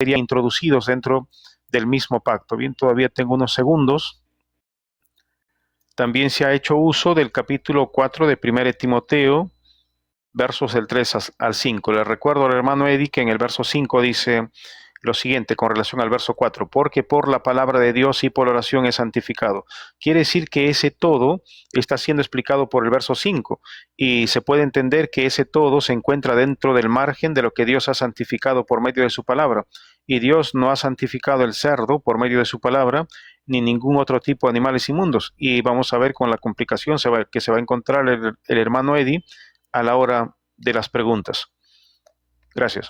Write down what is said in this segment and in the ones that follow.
serían introducidos dentro del mismo pacto. Bien, todavía tengo unos segundos. También se ha hecho uso del capítulo 4 de 1 Timoteo, versos del 3 al 5. Le recuerdo al hermano Eddie que en el verso 5 dice lo siguiente con relación al verso 4, porque por la palabra de Dios y por la oración es santificado. Quiere decir que ese todo está siendo explicado por el verso 5 y se puede entender que ese todo se encuentra dentro del margen de lo que Dios ha santificado por medio de su palabra. Y Dios no ha santificado el cerdo por medio de su palabra, ni ningún otro tipo de animales inmundos. Y vamos a ver con la complicación que se va a encontrar el hermano Eddie a la hora de las preguntas. Gracias.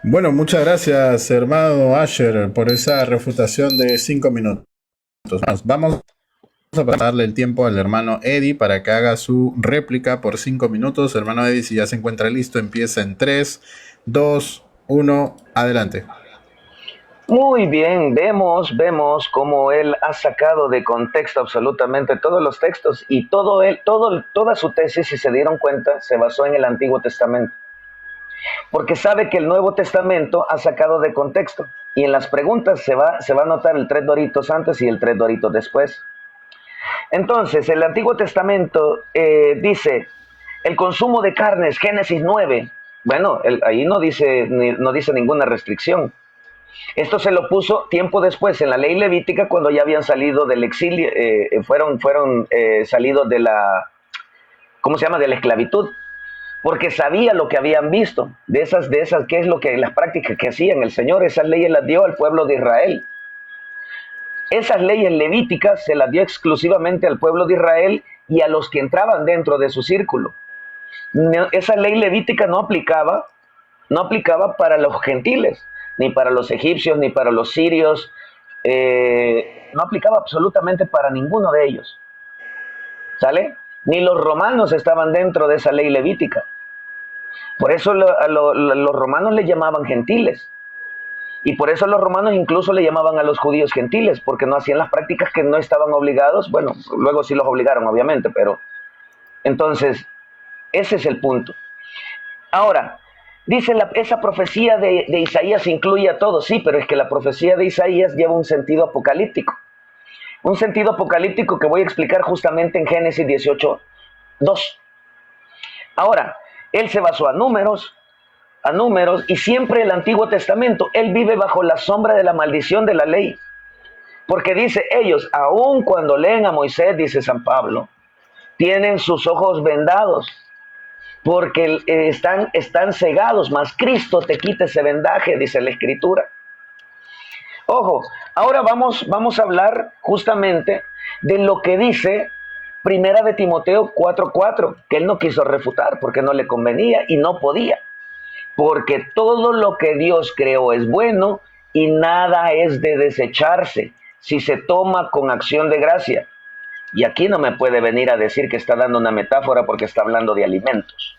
Bueno, muchas gracias, hermano Asher, por esa refutación de 5 minutos. Vamos a darle el tiempo al hermano Eddie para que haga su réplica por 5 minutos. Hermano Eddie, si ya se encuentra listo, empieza en 3, 2, 1, adelante. Muy bien, vemos cómo él ha sacado de contexto absolutamente todos los textos y toda su tesis, si se dieron cuenta, se basó en el Antiguo Testamento. Porque sabe que el Nuevo Testamento ha sacado de contexto y en las preguntas se va a notar el 3 doritos antes y el 3 doritos después. Entonces, el Antiguo Testamento dice, el consumo de carnes, Génesis 9, bueno, ahí no dice ninguna restricción. Esto se lo puso tiempo después en la ley levítica cuando ya habían salido del exilio, fueron salidos de la, ¿cómo se llama?, de la esclavitud, porque sabía lo que habían visto, de esas, qué es lo que, las prácticas que hacían. El Señor esas leyes las dio al pueblo de Israel. Esas leyes levíticas se las dio exclusivamente al pueblo de Israel y a los que entraban dentro de su círculo. Esa ley levítica no aplicaba para los gentiles, ni para los egipcios, ni para los sirios, no aplicaba absolutamente para ninguno de ellos. ¿Sale? Ni los romanos estaban dentro de esa ley levítica. Por eso los romanos le llamaban gentiles. Y por eso los romanos incluso le llamaban a los judíos gentiles, porque no hacían las prácticas que no estaban obligados. Bueno, luego sí los obligaron, obviamente, pero entonces, ese es el punto. Ahora, dice esa profecía de Isaías incluye a todos. Sí, pero es que la profecía de Isaías lleva un sentido apocalíptico. Un sentido apocalíptico que voy a explicar justamente en Génesis 18:2. Ahora, él se basó a números, y siempre el Antiguo Testamento, él vive bajo la sombra de la maldición de la ley. Porque dice, ellos, aun cuando leen a Moisés, dice San Pablo, tienen sus ojos vendados, porque están cegados, mas Cristo te quita ese vendaje, dice la Escritura. Ojo, ahora vamos a hablar justamente de lo que dice Primera de Timoteo 4:4, que él no quiso refutar porque no le convenía y no podía. Porque todo lo que Dios creó es bueno y nada es de desecharse si se toma con acción de gracia. Y aquí no me puede venir a decir que está dando una metáfora porque está hablando de alimentos.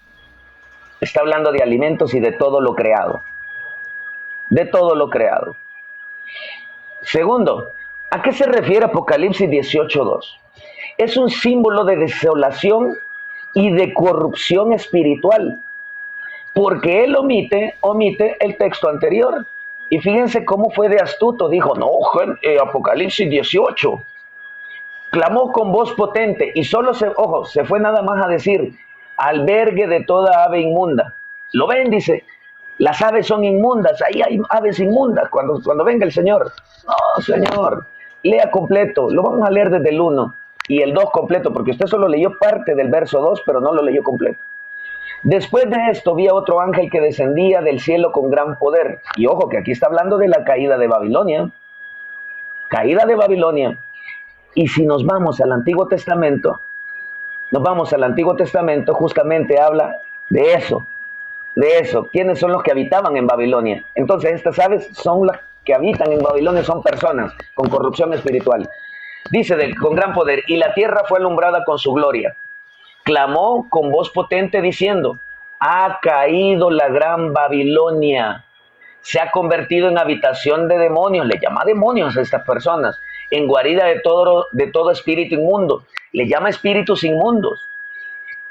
Está hablando de alimentos y de todo lo creado. De todo lo creado. Segundo, ¿a qué se refiere Apocalipsis 18:2? Es un símbolo de desolación y de corrupción espiritual, porque él omite el texto anterior. Y fíjense cómo fue de astuto. Dijo, no, Apocalipsis 18. Clamó con voz potente y solo se fue nada más a decir, albergue de toda ave inmunda. ¿Lo ven? Dice, las aves son inmundas, ahí hay aves inmundas cuando venga el Señor. No, Señor, lea completo, lo vamos a leer desde el 1 y el 2 completo, porque usted solo leyó parte del verso 2, pero no lo leyó completo. Después de esto vi a otro ángel que descendía del cielo con gran poder. Y ojo, que aquí está hablando de la caída de Babilonia. Caída de Babilonia. Y si nos vamos al Antiguo Testamento, justamente habla de eso. ¿Quiénes son los que habitaban en Babilonia? Entonces estas aves son las que habitan en Babilonia, son personas con corrupción espiritual. Dice, con gran poder, y la tierra fue alumbrada con su gloria. Clamó con voz potente diciendo, ha caído la gran Babilonia, se ha convertido en habitación de demonios, le llama demonios a estas personas, en guarida de todo espíritu inmundo, le llama espíritus inmundos.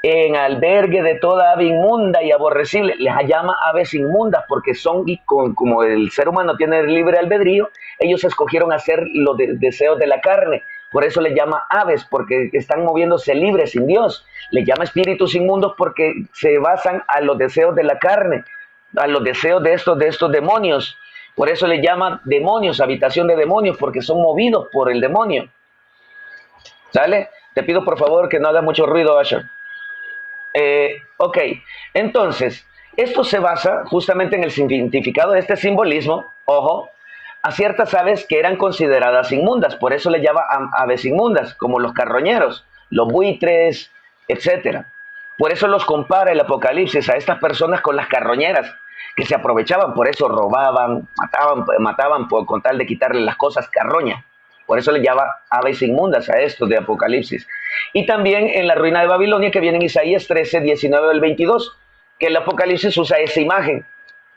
en albergue de toda ave inmunda y aborrecible. Les llama aves inmundas porque son, como el ser humano tiene libre albedrío, ellos escogieron hacer los deseos de la carne. Por eso les llama aves, porque están moviéndose libres sin Dios. Les llama espíritus inmundos porque se basan a los deseos de la carne, a los deseos de estos demonios. Por eso les llama demonios, habitación de demonios, porque son movidos por el demonio. ¿Sale? Te pido por favor que no haga mucho ruido, Asher. Ok, entonces, esto se basa justamente en el significado de este simbolismo, ojo, a ciertas aves que eran consideradas inmundas, por eso le llama aves inmundas, como los carroñeros, los buitres, etc. Por eso los compara el Apocalipsis a estas personas con las carroñeras, que se aprovechaban, por eso robaban, mataban con tal de quitarle las cosas, carroña. Por eso le llama aves inmundas a estos de Apocalipsis. Y también en la ruina de Babilonia, que viene en Isaías 13, 19 al 22, que el Apocalipsis usa esa imagen,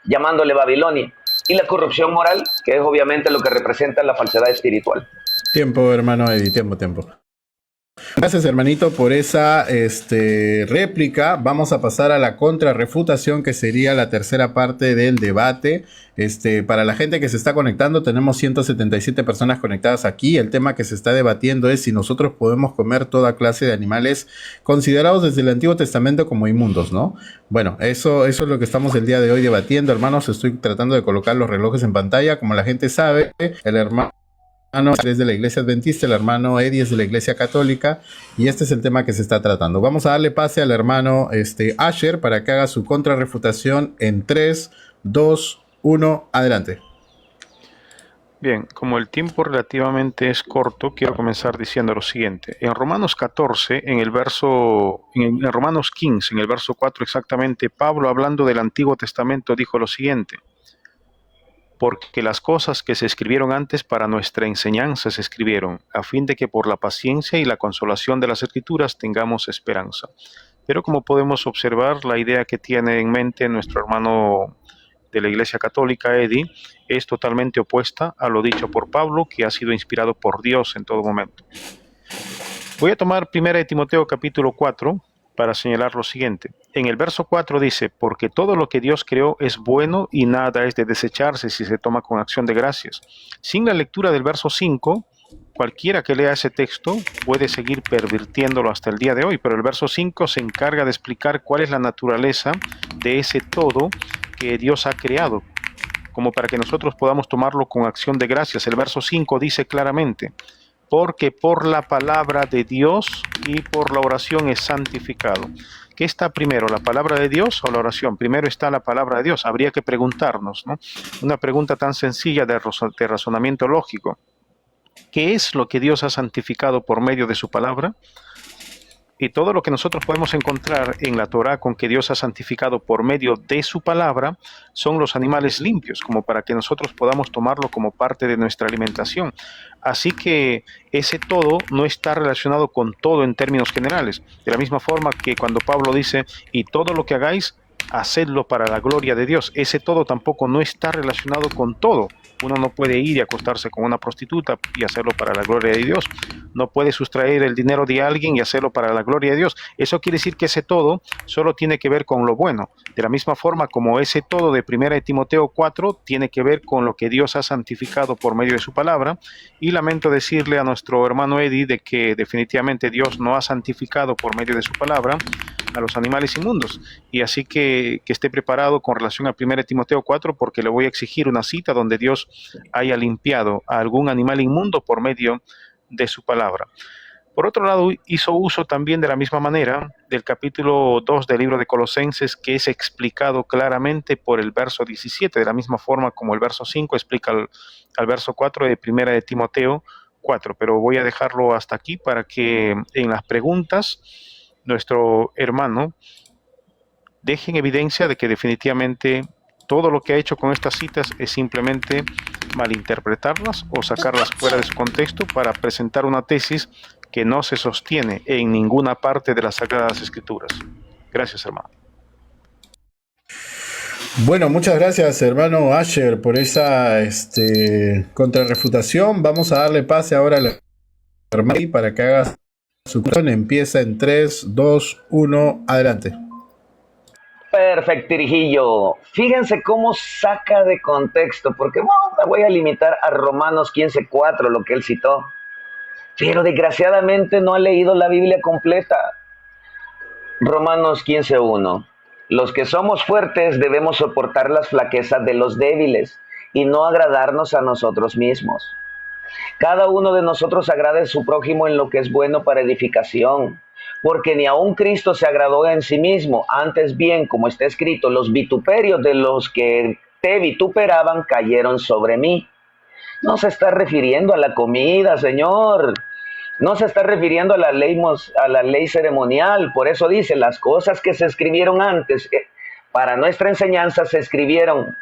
llamándole Babilonia. Y la corrupción moral, que es obviamente lo que representa la falsedad espiritual. Tiempo, hermano Eddie, tiempo. Gracias, hermanito, por esa réplica. Vamos a pasar a la contrarrefutación, que sería la tercera parte del debate. Para la gente que se está conectando, tenemos 177 personas conectadas aquí. El tema que se está debatiendo es si nosotros podemos comer toda clase de animales considerados desde el Antiguo Testamento como inmundos, ¿no? Bueno, eso es lo que estamos el día de hoy debatiendo, hermanos. Estoy tratando de colocar los relojes en pantalla. Como la gente sabe, el hermano es de la Iglesia Adventista, el hermano Eddie es de la Iglesia Católica, y este es el tema que se está tratando. Vamos a darle pase al hermano Asher para que haga su contrarrefutación en 3, 2, 1, adelante. Bien, como el tiempo relativamente es corto, quiero comenzar diciendo lo siguiente. En Romanos 14, en Romanos 15, en el verso 4 exactamente, Pablo, hablando del Antiguo Testamento, dijo lo siguiente: porque las cosas que se escribieron antes para nuestra enseñanza se escribieron, a fin de que por la paciencia y la consolación de las Escrituras tengamos esperanza. Pero como podemos observar, la idea que tiene en mente nuestro hermano de la Iglesia Católica, Eddie, es totalmente opuesta a lo dicho por Pablo, que ha sido inspirado por Dios en todo momento. Voy a tomar 1 Timoteo capítulo 4 para señalar lo siguiente. En el verso 4 dice: porque todo lo que Dios creó es bueno y nada es de desecharse si se toma con acción de gracias. Sin la lectura del verso 5, cualquiera que lea ese texto puede seguir pervirtiéndolo hasta el día de hoy, pero el verso 5 se encarga de explicar cuál es la naturaleza de ese todo que Dios ha creado, como para que nosotros podamos tomarlo con acción de gracias. El verso 5 dice claramente: porque por la palabra de Dios y por la oración es santificado. ¿Qué está primero, la palabra de Dios o la oración? Primero está la palabra de Dios. Habría que preguntarnos, ¿no? Una pregunta tan sencilla de razonamiento lógico. ¿Qué es lo que Dios ha santificado por medio de su palabra? Y todo lo que nosotros podemos encontrar en la Torá con que Dios ha santificado por medio de su palabra son los animales limpios, como para que nosotros podamos tomarlo como parte de nuestra alimentación. Así que ese todo no está relacionado con todo en términos generales. De la misma forma que cuando Pablo dice: y todo lo que hagáis, hacedlo para la gloria de Dios. Ese todo tampoco no está relacionado con todo. Uno no puede ir y acostarse con una prostituta y hacerlo para la gloria de Dios. No puede sustraer el dinero de alguien y hacerlo para la gloria de Dios. Eso quiere decir que ese todo solo tiene que ver con lo bueno. De la misma forma como ese todo de 1 Timoteo 4 tiene que ver con lo que Dios ha santificado por medio de su palabra. Y lamento decirle a nuestro hermano Eddie de que definitivamente Dios no ha santificado por medio de su palabra a los animales inmundos. Y así que esté preparado con relación a 1 Timoteo 4, porque le voy a exigir una cita donde Dios haya limpiado a algún animal inmundo por medio de su palabra. Por otro lado, hizo uso también de la misma manera del capítulo 2 del libro de Colosenses, que es explicado claramente por el verso 17, de la misma forma como el verso 5 explica al verso 4 de 1 Timoteo 4. Pero voy a dejarlo hasta aquí para que en las preguntas nuestro hermano deje en evidencia de que definitivamente todo lo que ha hecho con estas citas es simplemente malinterpretarlas o sacarlas fuera de su contexto para presentar una tesis que no se sostiene en ninguna parte de las Sagradas Escrituras. Gracias, hermano. Bueno, muchas gracias, hermano Asher, por esa contrarrefutación. Vamos a darle pase ahora al hermano para que haga su cuestión. Empieza en 3, 2, 1, adelante. Perfecto, Tirijillo. Fíjense cómo saca de contexto, porque me voy a limitar a Romanos 15:4, lo que él citó. Pero desgraciadamente no ha leído la Biblia completa. Romanos 15:1. Los que somos fuertes debemos soportar las flaquezas de los débiles y no agradarnos a nosotros mismos. Cada uno de nosotros agrade a su prójimo en lo que es bueno para edificación, porque ni aun Cristo se agradó en sí mismo, antes bien, como está escrito, los vituperios de los que te vituperaban cayeron sobre mí. No se está refiriendo a la comida, Señor. No se está refiriendo a la ley ceremonial. Por eso dice, las cosas que se escribieron antes, para nuestra enseñanza se escribieron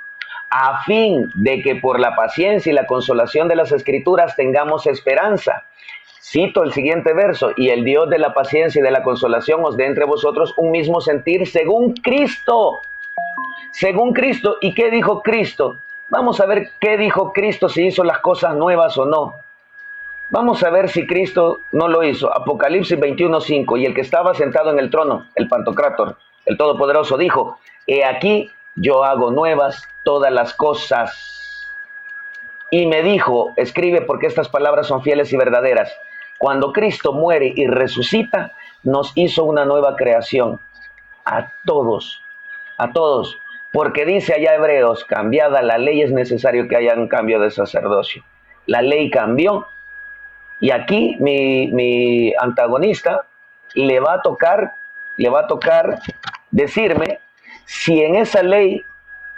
a fin de que por la paciencia y la consolación de las Escrituras tengamos esperanza. Cito el siguiente verso, y el Dios de la paciencia y de la consolación os dé entre vosotros un mismo sentir según Cristo. Según Cristo. ¿Y qué dijo Cristo? Vamos a ver qué dijo Cristo, si hizo las cosas nuevas o no. Vamos a ver si Cristo no lo hizo. Apocalipsis 21:5. Y el que estaba sentado en el trono, el Pantocrátor, el Todopoderoso, dijo, he aquí, yo hago nuevas todas las cosas. Y me dijo, escribe porque estas palabras son fieles y verdaderas. Cuando Cristo muere y resucita, nos hizo una nueva creación. A todos. Porque dice allá Hebreos, cambiada la ley es necesario que haya un cambio de sacerdocio. La ley cambió. Y aquí mi antagonista le va a tocar decirme si en esa ley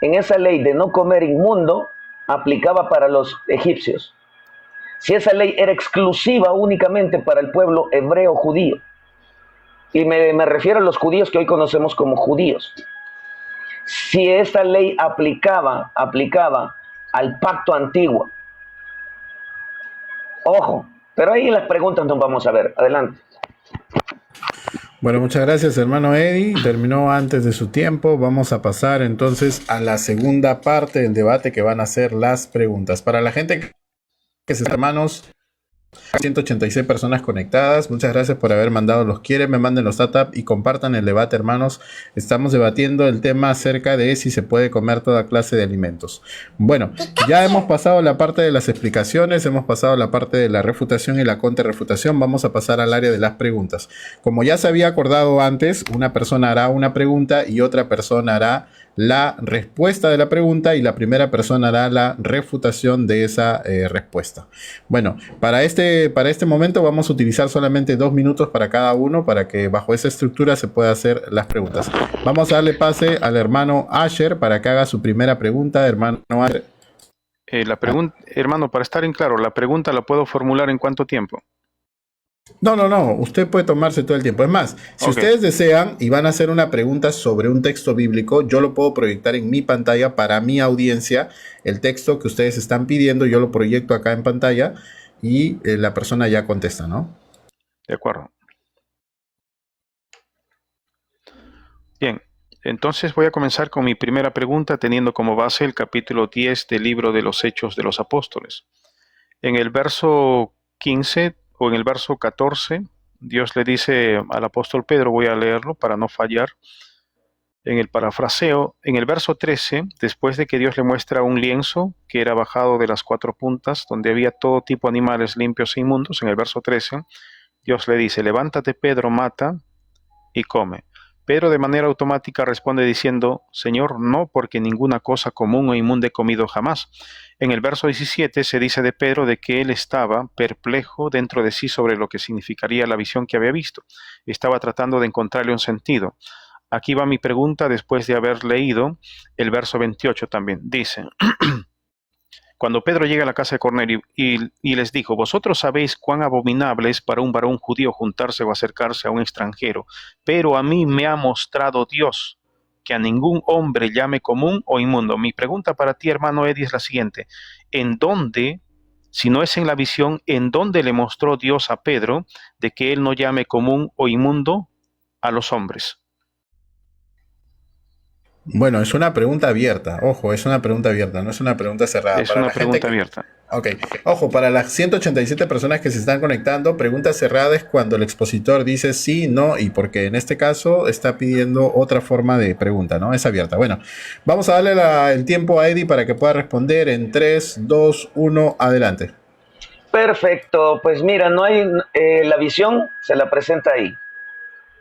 de no comer inmundo aplicaba para los egipcios. Si esa ley era exclusiva únicamente para el pueblo hebreo judío. Y me refiero a los judíos que hoy conocemos como judíos. Si esa ley aplicaba al pacto antiguo. Ojo. Pero ahí las preguntas nos vamos a ver. Adelante. Bueno, muchas gracias, hermano Eddie. Terminó antes de su tiempo. Vamos a pasar entonces a la segunda parte del debate, que van a ser las preguntas. Para la gente que se hermanos, 186 personas conectadas. Muchas gracias por haber mandado los quieren. Me manden los tap y compartan el debate, hermanos. Estamos debatiendo el tema acerca de si se puede comer toda clase de alimentos. Bueno, ya hemos pasado la parte de las explicaciones, hemos pasado la parte de la refutación y la contrarrefutación. Vamos a pasar al área de las preguntas. Como ya se había acordado antes, una persona hará una pregunta y otra persona hará la respuesta de la pregunta y la primera persona hará la refutación de esa respuesta. Bueno, para este momento vamos a utilizar solamente 2 minutos para cada uno, para que bajo esa estructura se pueda hacer las preguntas. Vamos a darle pase al hermano Asher para que haga su primera pregunta. Hermano Asher. Hermano, para estar en claro, ¿la pregunta la puedo formular en cuánto tiempo? No. Usted puede tomarse todo el tiempo. Es más, si ustedes desean y van a hacer una pregunta sobre un texto bíblico, yo lo puedo proyectar en mi pantalla para mi audiencia. El texto que ustedes están pidiendo, yo lo proyecto acá en pantalla y la persona ya contesta, ¿no? De acuerdo. Bien, entonces voy a comenzar con mi primera pregunta teniendo como base el capítulo 10 del libro de los Hechos de los Apóstoles. En el verso 15 o en el verso 14, Dios le dice al apóstol Pedro, voy a leerlo para no fallar, en el parafraseo, en el verso 13, después de que Dios le muestra un lienzo que era bajado de las 4 puntas, donde había todo tipo de animales limpios e inmundos, en el verso 13, Dios le dice, levántate Pedro, mata y come. Pedro de manera automática responde diciendo, Señor, no, porque ninguna cosa común o inmunda he comido jamás. En el verso 17 se dice de Pedro de que él estaba perplejo dentro de sí sobre lo que significaría la visión que había visto. Estaba tratando de encontrarle un sentido. Aquí va mi pregunta después de haber leído el verso 28 también. Dice, cuando Pedro llega a la casa de Cornelio y les dijo, vosotros sabéis cuán abominable es para un varón judío juntarse o acercarse a un extranjero, pero a mí me ha mostrado Dios que a ningún hombre llame común o inmundo. Mi pregunta para ti, hermano Eddie, es la siguiente. ¿En dónde, si no es en la visión, en dónde le mostró Dios a Pedro de que él no llame común o inmundo a los hombres? Bueno, es una pregunta abierta. Ojo, es una pregunta abierta, no es una pregunta cerrada. Es Para una la gente pregunta que... abierta. Ok. Ojo, para las 187 personas que se están conectando, pregunta cerrada es cuando el expositor dice sí, no y porque en este caso está pidiendo otra forma de pregunta, ¿no? Es abierta. Bueno, vamos a darle el tiempo a Eddie para que pueda responder en 3, 2, 1, adelante. Perfecto, pues mira, no hay, la visión se la presenta ahí,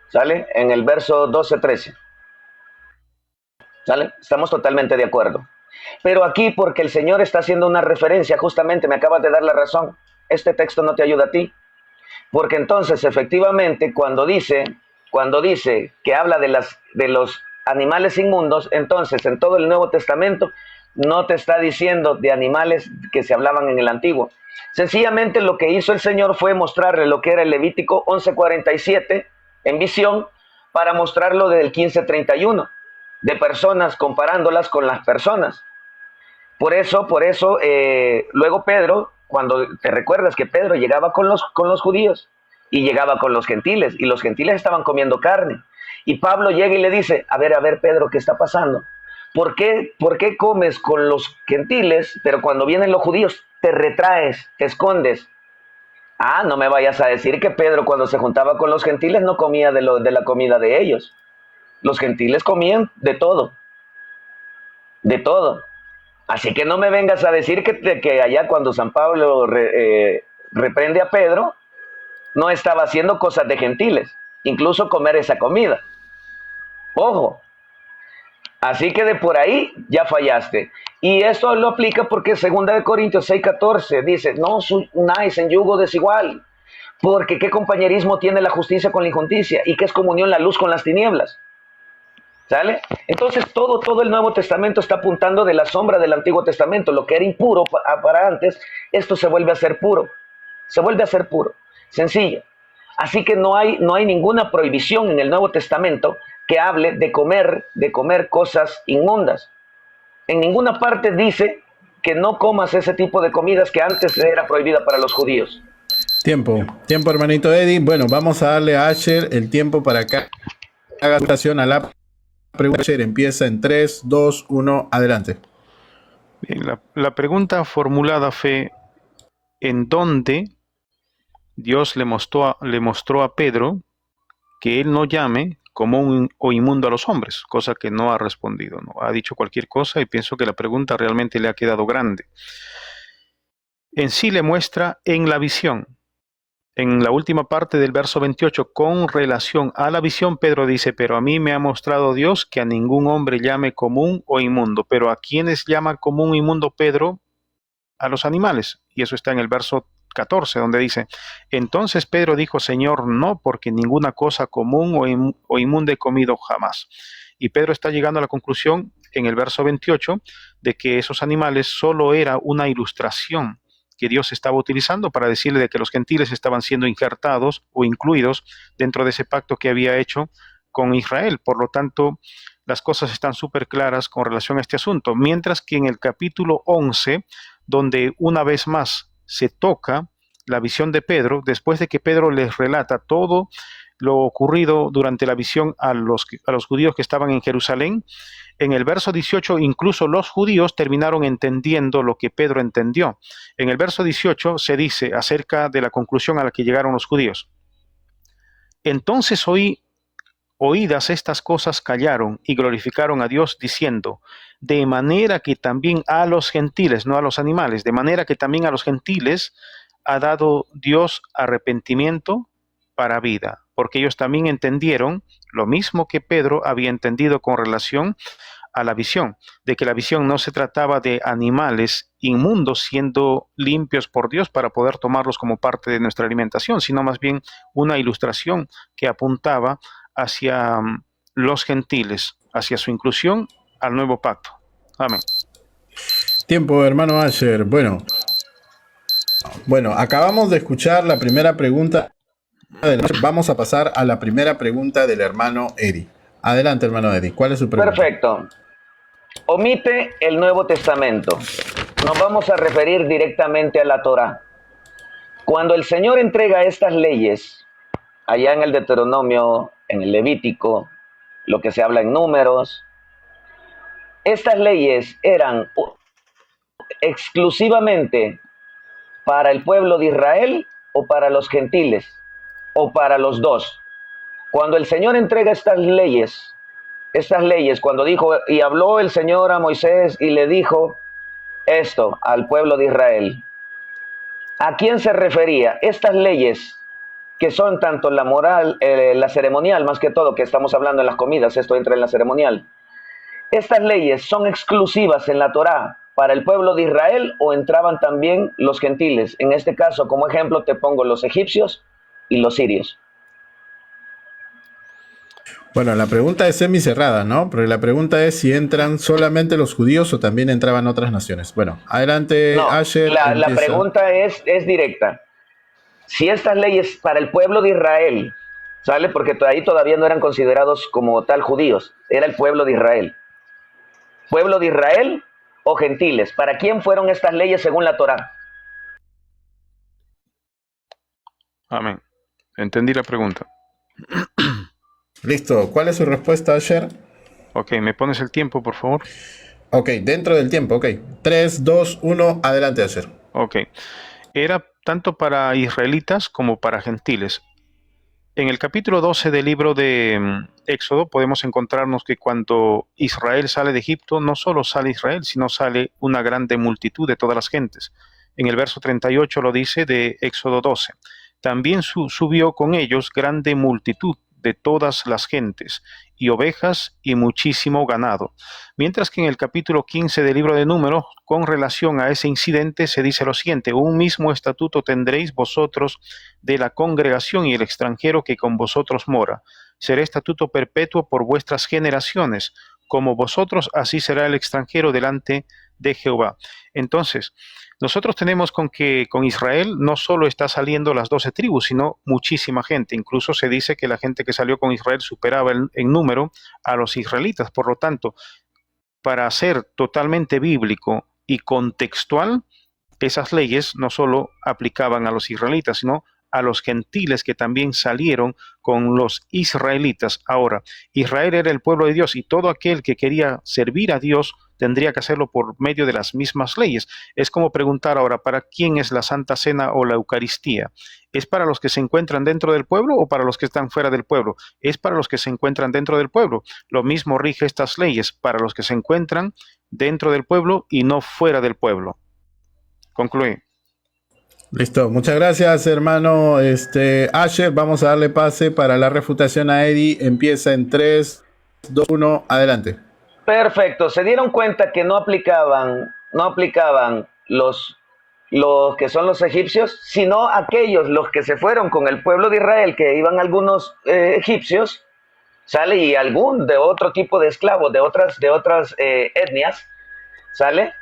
¿sale? En el verso 12-13, ¿sale? Estamos totalmente de acuerdo. Pero aquí, porque el Señor está haciendo una referencia, justamente me acabas de dar la razón, este texto no te ayuda a ti, porque entonces efectivamente cuando dice que habla de los animales inmundos, entonces en todo el Nuevo Testamento no te está diciendo de animales que se hablaban en el Antiguo. Sencillamente lo que hizo el Señor fue mostrarle lo que era el Levítico 11:47 en visión para mostrarlo del 15:31 de personas comparándolas con las personas. Por eso, luego Pedro, cuando te recuerdas que Pedro llegaba con los judíos y llegaba con los gentiles, y los gentiles estaban comiendo carne, y Pablo llega y le dice, a ver, Pedro, ¿qué está pasando? Por qué comes con los gentiles, pero cuando vienen los judíos te retraes, te escondes? Ah, no me vayas a decir que Pedro cuando se juntaba con los gentiles no comía de la comida de ellos. Los gentiles comían de todo, de todo. Así que no me vengas a decir que allá cuando San Pablo reprende a Pedro, no estaba haciendo cosas de gentiles, incluso comer esa comida. Ojo, así que de por ahí ya fallaste. Y esto lo aplica porque 2 Corintios 6:14 dice, no os unáis en yugo desigual, porque qué compañerismo tiene la justicia con la injusticia y qué es comunión la luz con las tinieblas. ¿Sale? Entonces todo el Nuevo Testamento está apuntando de la sombra del Antiguo Testamento. Lo que era impuro para antes, esto se vuelve a ser puro. Se vuelve a ser puro. Sencillo. Así que no hay ninguna prohibición en el Nuevo Testamento que hable de comer cosas inmundas. En ninguna parte dice que no comas ese tipo de comidas que antes era prohibida para los judíos. Tiempo, hermanito Eddie. Bueno, vamos a darle a Asher el tiempo para que haga presentación a la pregunta. Asher empieza en 3, 2, 1, adelante. Bien, la pregunta formulada fue, ¿en dónde Dios le mostró a Pedro que él no llame común o inmundo a los hombres? Cosa que no ha respondido, ¿no? Ha dicho cualquier cosa y pienso que la pregunta realmente le ha quedado grande. En sí le muestra en la visión. En la última parte del verso 28, con relación a la visión, Pedro dice, pero a mí me ha mostrado Dios que a ningún hombre llame común o inmundo. Pero ¿a quiénes llama común o inmundo Pedro? A los animales. Y eso está en el verso 14, donde dice, entonces Pedro dijo, Señor, no, porque ninguna cosa común o inmunda he comido jamás. Y Pedro está llegando a la conclusión en el verso 28 de que esos animales solo era una ilustración que Dios estaba utilizando para decirle de que los gentiles estaban siendo injertados o incluidos dentro de ese pacto que había hecho con Israel. Por lo tanto, las cosas están súper claras con relación a este asunto. Mientras que en el capítulo 11, donde una vez más se toca la visión de Pedro, después de que Pedro les relata todo lo ocurrido durante la visión a los judíos que estaban en Jerusalén, en el verso 18 incluso los judíos terminaron entendiendo lo que Pedro entendió. En el verso 18 se dice acerca de la conclusión a la que llegaron los judíos. Entonces oídas estas cosas callaron y glorificaron a Dios diciendo, de manera que también a los gentiles, no a los animales, de manera que también a los gentiles ha dado Dios arrepentimiento para vida, porque ellos también entendieron lo mismo que Pedro había entendido con relación a la visión, de que la visión no se trataba de animales inmundos siendo limpios por Dios para poder tomarlos como parte de nuestra alimentación, sino más bien una ilustración que apuntaba hacia los gentiles, hacia su inclusión al nuevo pacto. Amén. Tiempo, hermano Asher. Bueno, acabamos de escuchar la primera pregunta. Vamos a pasar a la primera pregunta del hermano Eddie. Adelante, hermano Eddie. ¿Cuál es su pregunta? Perfecto. Omite el Nuevo Testamento. Nos vamos a referir directamente a la Torá. Cuando el Señor entrega estas leyes, allá en el Deuteronomio, en el Levítico, lo que se habla en Números, estas leyes eran exclusivamente para el pueblo de Israel o para los gentiles, o para los dos. Cuando el Señor entrega estas leyes, cuando dijo, y habló el Señor a Moisés y le dijo esto al pueblo de Israel, ¿a quién se refería? Estas leyes, que son tanto la moral, la ceremonial, más que todo, que estamos hablando en las comidas, esto entra en la ceremonial. ¿Estas leyes son exclusivas en la Torá para el pueblo de Israel o entraban también los gentiles? En este caso, como ejemplo, te pongo los egipcios y los sirios. Bueno, la pregunta es semicerrada, ¿no? Pero la pregunta es si entran solamente los judíos o también entraban otras naciones. Bueno, adelante, No, Asher. la pregunta es directa. Si estas leyes para el pueblo de Israel, ¿sale? Porque ahí todavía no eran considerados como tal judíos, era el pueblo de Israel. ¿Pueblo de Israel o gentiles? ¿Para quién fueron estas leyes según la Torá? Amén. Entendí la pregunta. Listo. ¿Cuál es su respuesta, Asher? Ok, ¿me pones el tiempo, por favor? Ok, dentro del tiempo, ok. 3, 2, 1, adelante, Asher. Ok. Era tanto para israelitas como para gentiles. En el capítulo 12 del libro de Éxodo podemos encontrarnos que cuando Israel sale de Egipto, no solo sale Israel, sino sale una grande multitud de todas las gentes. En el verso 38 lo dice de Éxodo 12. También subió con ellos grande multitud de todas las gentes, y ovejas y muchísimo ganado. Mientras que en el capítulo 15 del libro de Números, con relación a ese incidente, se dice lo siguiente: un mismo estatuto tendréis vosotros de la congregación y el extranjero que con vosotros mora. Será estatuto perpetuo por vuestras generaciones. Como vosotros, así será el extranjero delante de Jehová. Entonces, nosotros tenemos que con Israel no solo está saliendo las 12 tribus, sino muchísima gente. Incluso se dice que la gente que salió con Israel superaba en número a los israelitas. Por lo tanto, para ser totalmente bíblico y contextual, esas leyes no solo aplicaban a los israelitas, sino a los gentiles que también salieron con los israelitas. Ahora, Israel era el pueblo de Dios y todo aquel que quería servir a Dios tendría que hacerlo por medio de las mismas leyes. Es como preguntar ahora, ¿para quién es la Santa Cena o la Eucaristía? ¿Es para los que se encuentran dentro del pueblo o para los que están fuera del pueblo? Es para los que se encuentran dentro del pueblo. Lo mismo rige estas leyes para los que se encuentran dentro del pueblo y no fuera del pueblo. Concluye. Listo, muchas gracias, hermano Asher. Vamos a darle pase para la refutación a Eddie. Empieza en 3, 2, 1, adelante. Perfecto, se dieron cuenta que no aplicaban los que son los egipcios, sino aquellos, los que se fueron con el pueblo de Israel, que iban algunos egipcios, ¿sale? Y algún de otro tipo de esclavos, de otras etnias, ¿sale?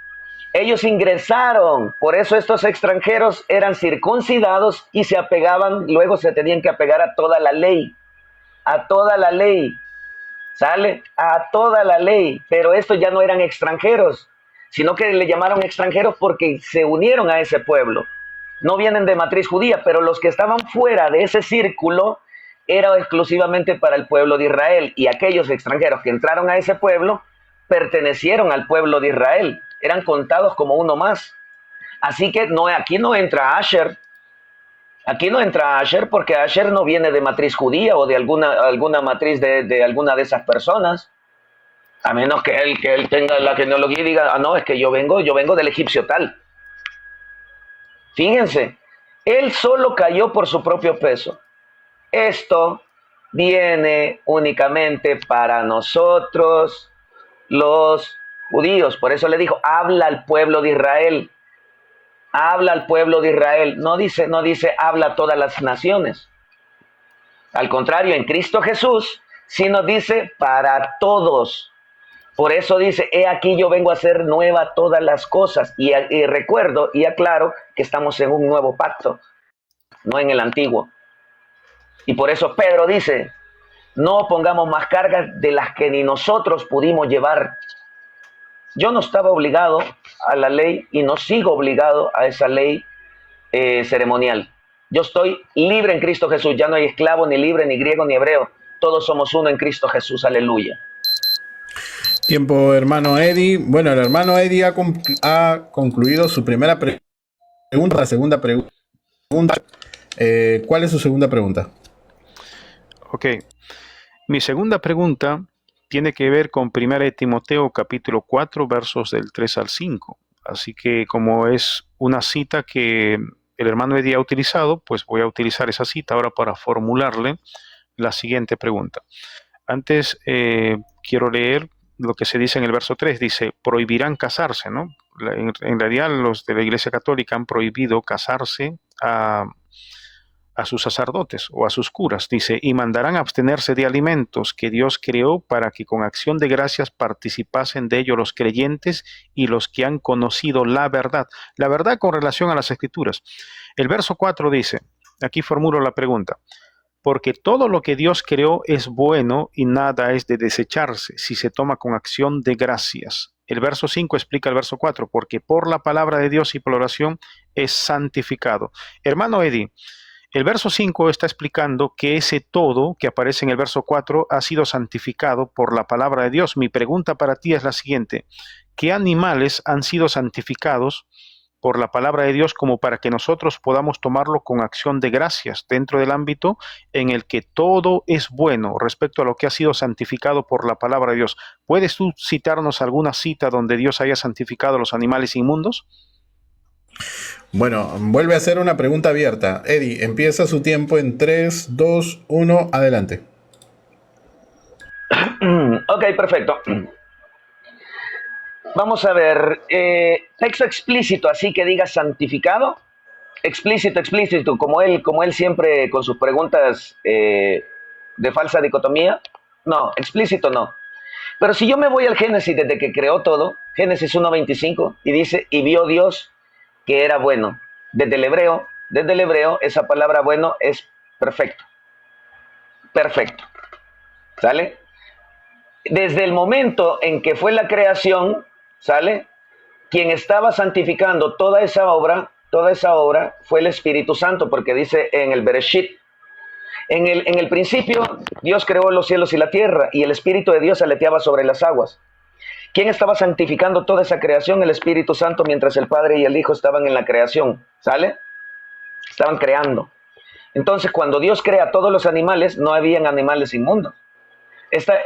Ellos ingresaron, por eso estos extranjeros eran circuncidados y se apegaban, luego se tenían que apegar a toda la ley, ¿sale? A toda la ley, pero estos ya no eran extranjeros, sino que le llamaron extranjeros porque se unieron a ese pueblo. No vienen de matriz judía, pero los que estaban fuera de ese círculo era exclusivamente para el pueblo de Israel, y aquellos extranjeros que entraron a ese pueblo pertenecieron al pueblo de Israel, eran contados como uno más. Así que aquí no entra Asher. Aquí no entra Asher porque Asher no viene de matriz judía o de alguna matriz de alguna de esas personas. A menos que él tenga la genealogía y diga, no, es que yo vengo del egipcio tal. Fíjense, él solo cayó por su propio peso. Esto viene únicamente para nosotros, los judíos. Por eso le dijo, habla al pueblo de Israel. Habla al pueblo de Israel. No dice habla a todas las naciones. Al contrario, en Cristo Jesús sí nos dice para todos. Por eso dice, he aquí yo vengo a hacer nueva todas las cosas. Y recuerdo y aclaro que estamos en un nuevo pacto, no en el antiguo. Y por eso Pedro dice, no pongamos más cargas de las que ni nosotros pudimos llevar. Yo no estaba obligado a la ley y no sigo obligado a esa ley ceremonial. Yo estoy libre en Cristo Jesús. Ya no hay esclavo, ni libre, ni griego, ni hebreo. Todos somos uno en Cristo Jesús. Aleluya. Tiempo, hermano Eddie. Bueno, el hermano Eddie ha concluido su primera pregunta. La segunda pregunta. ¿Cuál es su segunda pregunta? Ok. Mi segunda pregunta tiene que ver con 1 Timoteo capítulo 4 versos del 3 al 5. Así que como es una cita que el hermano Eddie ha utilizado, pues voy a utilizar esa cita ahora para formularle la siguiente pregunta. Antes quiero leer lo que se dice en el verso 3. Dice, prohibirán casarse, ¿no? En realidad los de la Iglesia Católica han prohibido casarse a sus sacerdotes o a sus curas. Dice, y mandarán abstenerse de alimentos que Dios creó para que con acción de gracias participasen de ello los creyentes y los que han conocido la verdad. La verdad con relación a las Escrituras. El verso 4 dice, aquí formulo la pregunta, porque todo lo que Dios creó es bueno y nada es de desecharse si se toma con acción de gracias. El verso 5 explica el verso 4, porque por la palabra de Dios y por la oración es santificado. Hermano Eddie, el verso 5 está explicando que ese todo que aparece en el verso 4 ha sido santificado por la palabra de Dios. Mi pregunta para ti es la siguiente. ¿Qué animales han sido santificados por la palabra de Dios como para que nosotros podamos tomarlo con acción de gracias dentro del ámbito en el que todo es bueno respecto a lo que ha sido santificado por la palabra de Dios? ¿Puedes tú citarnos alguna cita donde Dios haya santificado a los animales inmundos? Bueno, vuelve a hacer una pregunta abierta. Eddie, empieza su tiempo en 3, 2, 1, adelante. Ok, perfecto. Vamos a ver, texto explícito, así que diga santificado. Explícito, como él siempre con sus preguntas de falsa dicotomía. No, explícito no. Pero si yo me voy al Génesis desde que creó todo, Génesis 1:25, y dice, y vio Dios que era bueno. Desde el hebreo, esa palabra bueno es perfecto. Perfecto. ¿Sale? Desde el momento en que fue la creación, ¿sale? Quien estaba santificando toda esa obra fue el Espíritu Santo, porque dice en el Bereshit, en el principio Dios creó los cielos y la tierra, y el Espíritu de Dios aleteaba sobre las aguas. ¿Quién estaba santificando toda esa creación? El Espíritu Santo, mientras el Padre y el Hijo estaban en la creación, ¿sale? Estaban creando. Entonces, cuando Dios crea todos los animales, no habían animales inmundos.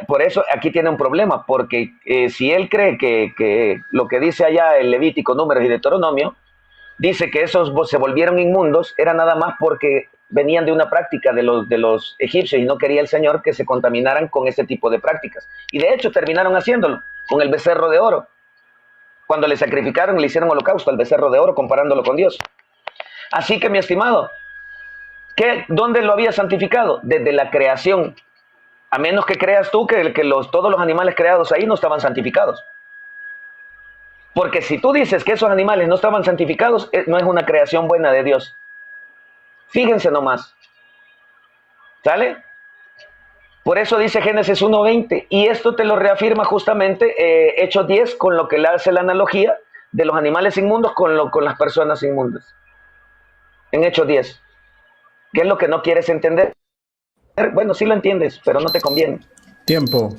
Por eso aquí tiene un problema, porque si él cree que lo que dice allá el Levítico, Números y Deuteronomio, dice que esos se volvieron inmundos, era nada más porque venían de una práctica de los egipcios y no quería el Señor que se contaminaran con ese tipo de prácticas. Y de hecho terminaron haciéndolo con el becerro de oro. Cuando le sacrificaron, le hicieron holocausto al becerro de oro comparándolo con Dios. Así que, mi estimado, ¿dónde lo había santificado? Desde la creación. A menos que creas tú que todos los animales creados ahí no estaban santificados. Porque si tú dices que esos animales no estaban santificados, no es una creación buena de Dios. Fíjense nomás. ¿Sale? Por eso dice Génesis 1:20. Y esto te lo reafirma justamente Hechos 10, con lo que le hace la analogía de los animales inmundos con las personas inmundas. En Hechos 10. ¿Qué es lo que no quieres entender? Bueno, sí lo entiendes, pero no te conviene. Tiempo,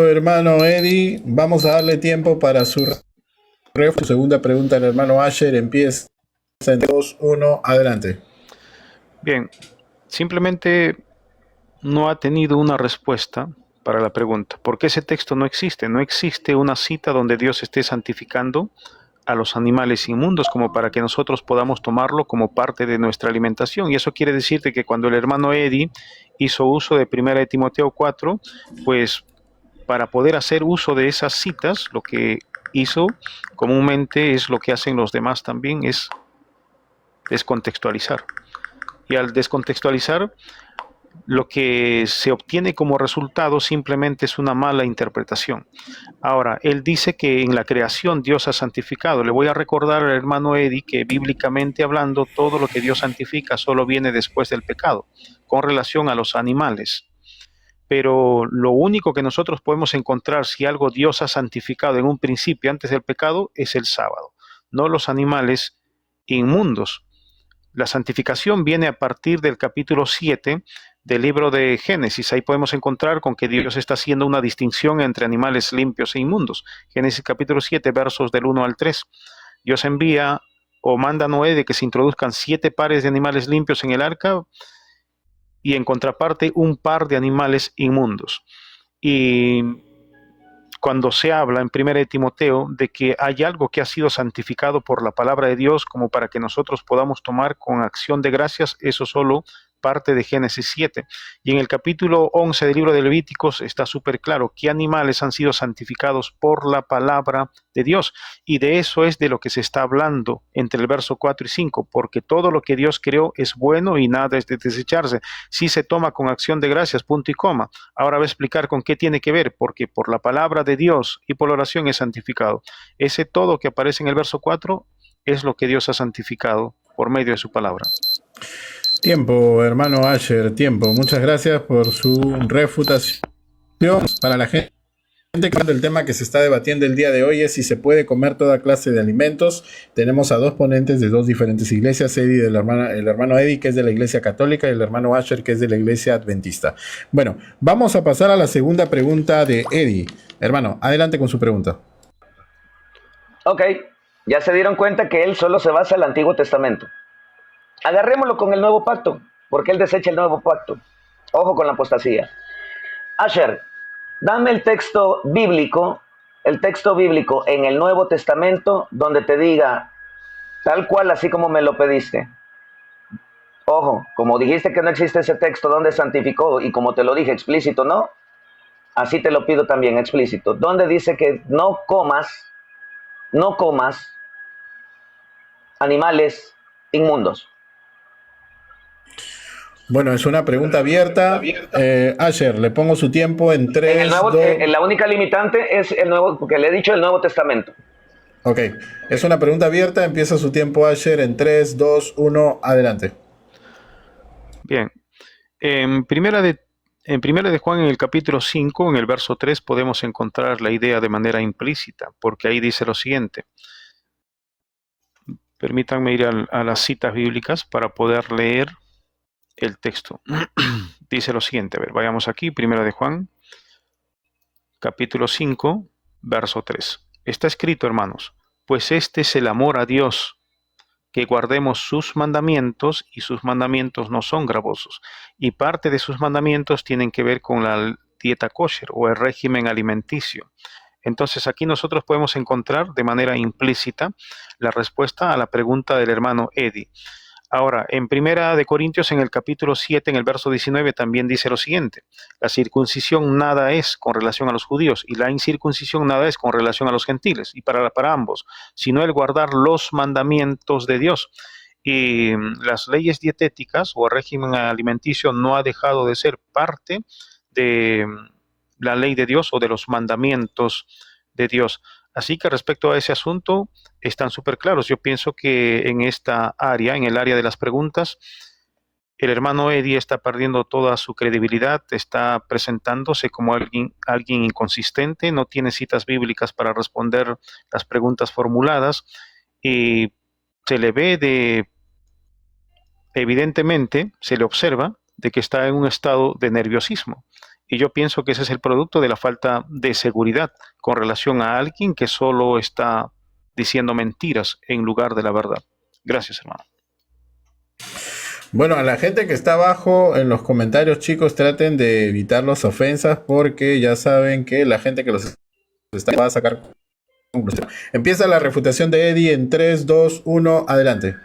hermano Eddie. Vamos a darle tiempo para su segunda pregunta. El hermano Asher empieza en 2, 1, adelante. Bien, simplemente no ha tenido una respuesta para la pregunta, porque ese texto no existe. No existe una cita donde Dios esté santificando a los animales inmundos como para que nosotros podamos tomarlo como parte de nuestra alimentación. Y eso quiere decirte que cuando el hermano Eddie hizo uso de 1 Timoteo 4, pues para poder hacer uso de esas citas, lo que hizo comúnmente es lo que hacen los demás también, es descontextualizar. Y al descontextualizar, lo que se obtiene como resultado simplemente es una mala interpretación. Ahora, él dice que en la creación Dios ha santificado. Le voy a recordar al hermano Eddie que bíblicamente hablando, todo lo que Dios santifica solo viene después del pecado, con relación a los animales. Pero lo único que nosotros podemos encontrar si algo Dios ha santificado en un principio antes del pecado es el sábado, no los animales inmundos. La santificación viene a partir del capítulo 7 del libro de Génesis. Ahí podemos encontrar con que Dios está haciendo una distinción entre animales limpios e inmundos. Génesis capítulo 7, versos del 1 al 3. Dios envía o manda a Noé de que se introduzcan 7 pares de animales limpios en el arca y en contraparte un par de animales inmundos. Y cuando se habla en 1 de Timoteo de que hay algo que ha sido santificado por la palabra de Dios como para que nosotros podamos tomar con acción de gracias, eso solo parte de Génesis 7. Y en el capítulo 11 del libro de Levíticos está súper claro qué animales han sido santificados por la palabra de Dios. Y de eso es de lo que se está hablando entre el verso 4 y 5, porque todo lo que Dios creó es bueno y nada es de desecharse. Si se toma con acción de gracias, punto y coma. Ahora voy a explicar con qué tiene que ver, porque por la palabra de Dios y por la oración es santificado. Ese todo que aparece en el verso 4 es lo que Dios ha santificado por medio de su palabra. Tiempo, hermano Asher, tiempo. Muchas gracias por su refutación. Para la gente, el tema que se está debatiendo el día de hoy es si se puede comer toda clase de alimentos. Tenemos a dos ponentes de dos diferentes iglesias, el hermano Eddie, que es de la iglesia católica, y el hermano Asher, que es de la iglesia adventista. Bueno, vamos a pasar a la segunda pregunta de Eddie. Hermano, adelante con su pregunta. Ok, ya se dieron cuenta que él solo se basa en el Antiguo Testamento. Agarrémoslo con el Nuevo Pacto, porque él desecha el Nuevo Pacto. Ojo con la apostasía. Asher, dame el texto bíblico en el Nuevo Testamento donde te diga tal cual, así como me lo pediste. Ojo, como dijiste que no existe ese texto donde santificó, y como te lo dije explícito, ¿no? Así te lo pido también explícito. Donde dice que no comas animales inmundos. Bueno, es una pregunta abierta. Asher, le pongo su tiempo en 3, 2... La única limitante es el Nuevo, porque le he dicho el Nuevo Testamento. Ok, es una pregunta abierta. Empieza su tiempo, Asher, en 3, 2, 1, adelante. Bien. En primera de Juan, en el capítulo 5, en el verso 3, podemos encontrar la idea de manera implícita, porque ahí dice lo siguiente. Permítanme ir a las citas bíblicas para poder leer el texto. Dice lo siguiente, a ver, vayamos aquí, 1 de Juan, capítulo 5, verso 3. Está escrito, hermanos, pues este es el amor a Dios, que guardemos sus mandamientos, y sus mandamientos no son gravosos, y parte de sus mandamientos tienen que ver con la dieta kosher o el régimen alimenticio. Entonces aquí nosotros podemos encontrar de manera implícita la respuesta a la pregunta del hermano Eddie. Ahora, en 1 de Corintios, en el capítulo 7, en el verso 19, también dice lo siguiente: la circuncisión nada es con relación a los judíos, y la incircuncisión nada es con relación a los gentiles, y para ambos, sino el guardar los mandamientos de Dios. Y las leyes dietéticas o el régimen alimenticio no ha dejado de ser parte de la ley de Dios o de los mandamientos de Dios. Así que respecto a ese asunto, están súper claros. Yo pienso que en esta área, en el área de las preguntas, el hermano Eddie está perdiendo toda su credibilidad, está presentándose como alguien inconsistente, no tiene citas bíblicas para responder las preguntas formuladas, y se le ve evidentemente, se le observa de que está en un estado de nerviosismo. Y yo pienso que ese es el producto de la falta de seguridad con relación a alguien que solo está diciendo mentiras en lugar de la verdad. Gracias, hermano. Bueno, a la gente que está abajo en los comentarios, chicos, traten de evitar las ofensas, porque ya saben que la gente que los está va a sacar conclusión. Empieza la refutación de Eddie en 3, 2, 1, adelante.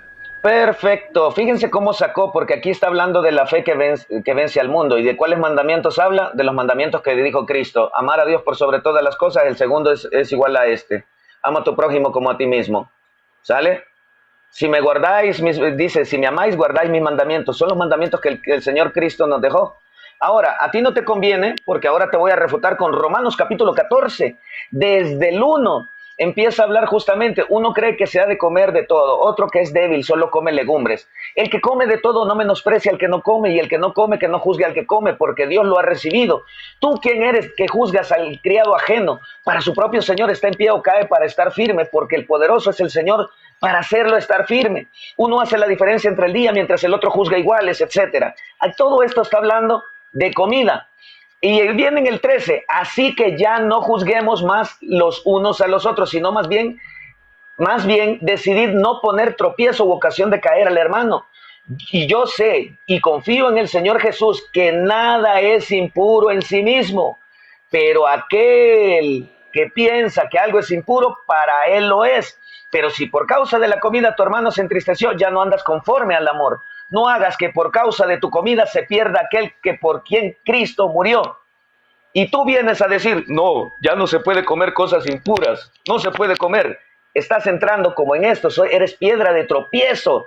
Perfecto. Fíjense cómo sacó, porque aquí está hablando de la fe que vence al mundo. ¿Y de cuáles mandamientos habla? De los mandamientos que dijo Cristo. Amar a Dios por sobre todas las cosas. El segundo es igual a este. Ama a tu prójimo como a ti mismo. ¿Sale? Si me guardáis, dice, si me amáis, guardáis mis mandamientos. Son los mandamientos que el Señor Cristo nos dejó. Ahora, a ti no te conviene, porque ahora te voy a refutar con Romanos capítulo 14. Desde el 1 empieza a hablar justamente. Uno cree que se ha de comer de todo, otro que es débil, solo come legumbres. El que come de todo no menosprecia al que no come, y el que no come que no juzgue al que come, porque Dios lo ha recibido. ¿Tú quién eres que juzgas al criado ajeno? Para su propio Señor está en pie o cae para estar firme, porque el poderoso es el Señor para hacerlo estar firme. Uno hace la diferencia entre el día mientras el otro juzga iguales, etc. Todo esto está hablando de comida. Y viene en el 13, así que ya no juzguemos más los unos a los otros, sino más bien decidid no poner tropiezo u ocasión de caer al hermano. Y yo sé y confío en el Señor Jesús que nada es impuro en sí mismo, pero aquel que piensa que algo es impuro, para él lo es. Pero si por causa de la comida tu hermano se entristeció, ya no andas conforme al amor. No hagas que por causa de tu comida se pierda aquel que por quien Cristo murió. Y tú vienes a decir, no, ya no se puede comer cosas impuras, no se puede comer. Estás entrando como en esto, eres piedra de tropiezo.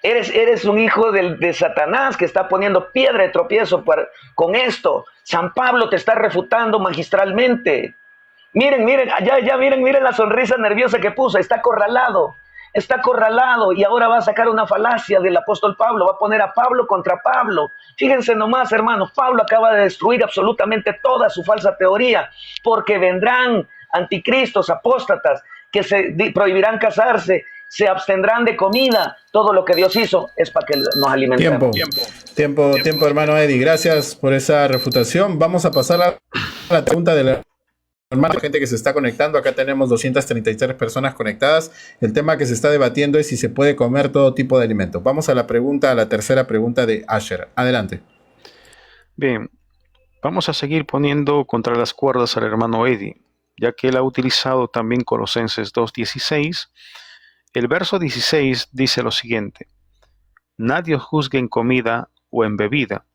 Eres un hijo de Satanás que está poniendo piedra de tropiezo con esto. San Pablo te está refutando magistralmente. Miren, miren la sonrisa nerviosa que puso. Está acorralado y ahora va a sacar una falacia del apóstol Pablo. Va a poner a Pablo contra Pablo. Fíjense nomás, hermanos, Pablo acaba de destruir absolutamente toda su falsa teoría, porque vendrán anticristos, apóstatas, que se prohibirán casarse, se abstendrán de comida. Todo lo que Dios hizo es para que nos alimentemos. Tiempo, hermano Eddie. Gracias por esa refutación. Vamos a pasar a la pregunta de la gente que se está conectando. Acá tenemos 233 personas conectadas. El tema que se está debatiendo es si se puede comer todo tipo de alimentos. Vamos a la tercera pregunta de Asher. Adelante. Bien, vamos a seguir poniendo contra las cuerdas al hermano Eddie, ya que él ha utilizado también Colosenses 2:16. El verso 16 dice lo siguiente: nadie os juzgue en comida o en bebida.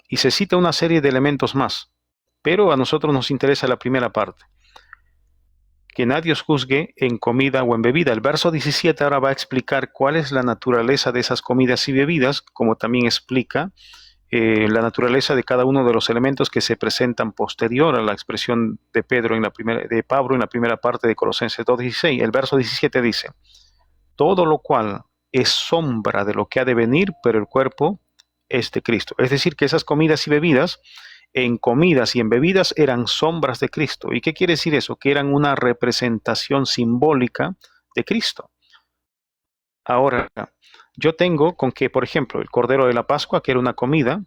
Y se cita una serie de elementos más, pero a nosotros nos interesa la primera parte: que nadie os juzgue en comida o en bebida. El verso 17 ahora va a explicar cuál es la naturaleza de esas comidas y bebidas, como también explica la naturaleza de cada uno de los elementos que se presentan posterior a la expresión de Pablo en la primera parte de Colosenses 2:16. El verso 17 dice: todo lo cual es sombra de lo que ha de venir, pero el cuerpo es de Cristo. Es decir, que esas comidas y bebidas, en comidas y en bebidas, eran sombras de Cristo. ¿Y qué quiere decir eso? Que eran una representación simbólica de Cristo. Ahora, yo tengo con que, por ejemplo, el Cordero de la Pascua, que era una comida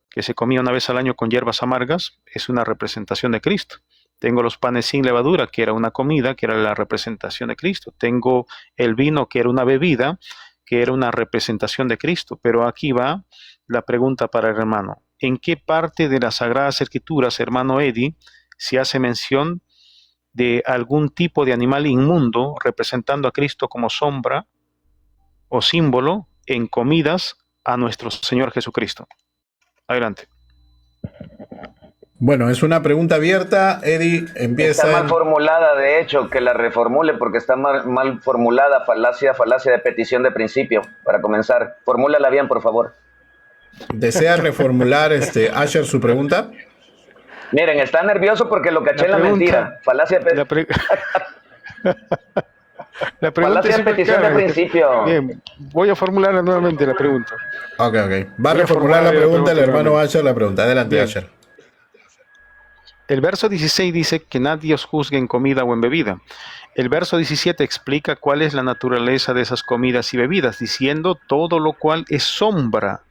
que se comía una vez al año con hierbas amargas, es una representación de Cristo. Tengo los panes sin levadura, que era una comida, que era la representación de Cristo. Tengo el vino, que era una bebida, que era una representación de Cristo. Pero aquí va la pregunta para el hermano: ¿en qué parte de las Sagradas Escrituras, hermano Eddie, se hace mención de algún tipo de animal inmundo representando a Cristo como sombra o símbolo en comidas a nuestro Señor Jesucristo? Adelante. Bueno, es una pregunta abierta. Eddie, empieza. Está mal formulada, de hecho, que la reformule porque está mal formulada. Falacia de petición de principio. Para comenzar, formúlala bien, por favor. ¿Desea reformular Asher su pregunta? Miren, está nervioso porque lo caché en la mentira. Falacia de Falacia de petición de principio. Bien, voy a formularla nuevamente la pregunta. Ok. Va a reformular la pregunta el hermano Asher, la pregunta. Adelante, bien. Asher. El verso 16 dice que nadie os juzgue en comida o en bebida. El verso 17 explica cuál es la naturaleza de esas comidas y bebidas, diciendo: todo lo cual es sombra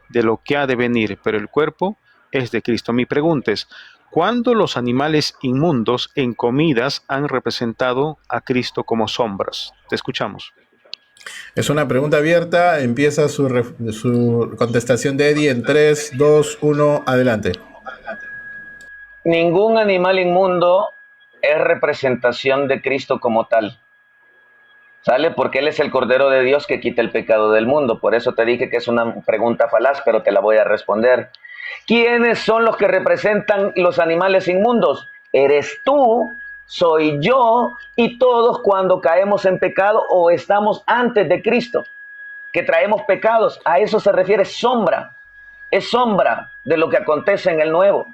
de lo que ha de venir, pero el cuerpo es de Cristo. Mi pregunta es: ¿cuándo los animales inmundos en comidas han representado a Cristo como sombras? Te escuchamos. Es una pregunta abierta. Empieza su contestación de Eddie en 3, 2, 1, adelante. Ningún animal inmundo es representación de Cristo como tal. ¿Sale? Porque Él es el Cordero de Dios que quita el pecado del mundo. Por eso te dije que es una pregunta falaz, pero te la voy a responder. ¿Quiénes son los que representan los animales inmundos? Eres tú, soy yo y todos cuando caemos en pecado o estamos antes de Cristo, que traemos pecados. A eso se refiere sombra. Es sombra de lo que acontece en el nuevo.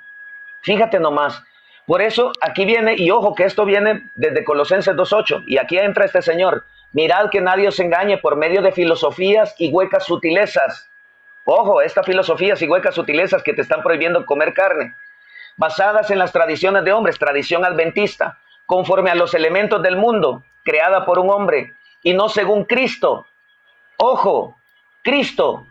Fíjate nomás. Por eso aquí viene, y ojo que esto viene desde Colosenses 2:8, y aquí entra este señor: mirad que nadie os engañe por medio de filosofías y huecas sutilezas. Ojo, estas filosofías y huecas sutilezas que te están prohibiendo comer carne, basadas en las tradiciones de hombres, tradición adventista, conforme a los elementos del mundo, creada por un hombre, y no según Cristo. Ojo, Cristo,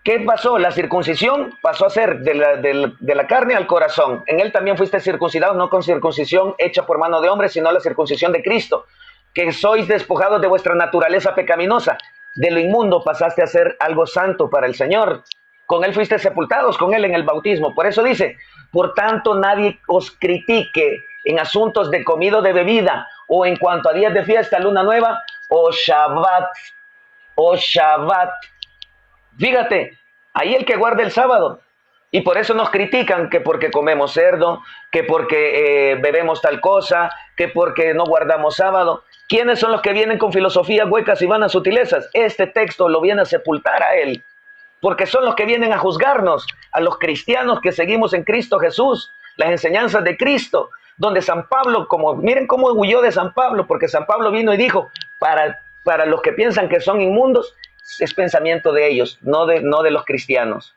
¿qué pasó? La circuncisión pasó a ser de la carne al corazón. En él también fuiste circuncidados, no con circuncisión hecha por mano de hombre, sino la circuncisión de Cristo, que sois despojados de vuestra naturaleza pecaminosa. De lo inmundo pasaste a ser algo santo para el Señor. Con él fuiste sepultados, con él en el bautismo. Por eso dice, por tanto nadie os critique en asuntos de comida o de bebida, o en cuanto a días de fiesta, luna nueva, o Shabbat. Fíjate, ahí el que guarda el sábado. Y por eso nos critican que porque comemos cerdo, que porque bebemos tal cosa, que porque no guardamos sábado. ¿Quiénes son los que vienen con filosofías huecas y vanas sutilezas? Este texto lo viene a sepultar a él, porque son los que vienen a juzgarnos, a los cristianos que seguimos en Cristo Jesús, las enseñanzas de Cristo, donde San Pablo, miren cómo huyó de San Pablo, porque San Pablo vino y dijo, para los que piensan que son inmundos, es pensamiento de ellos, no de los cristianos.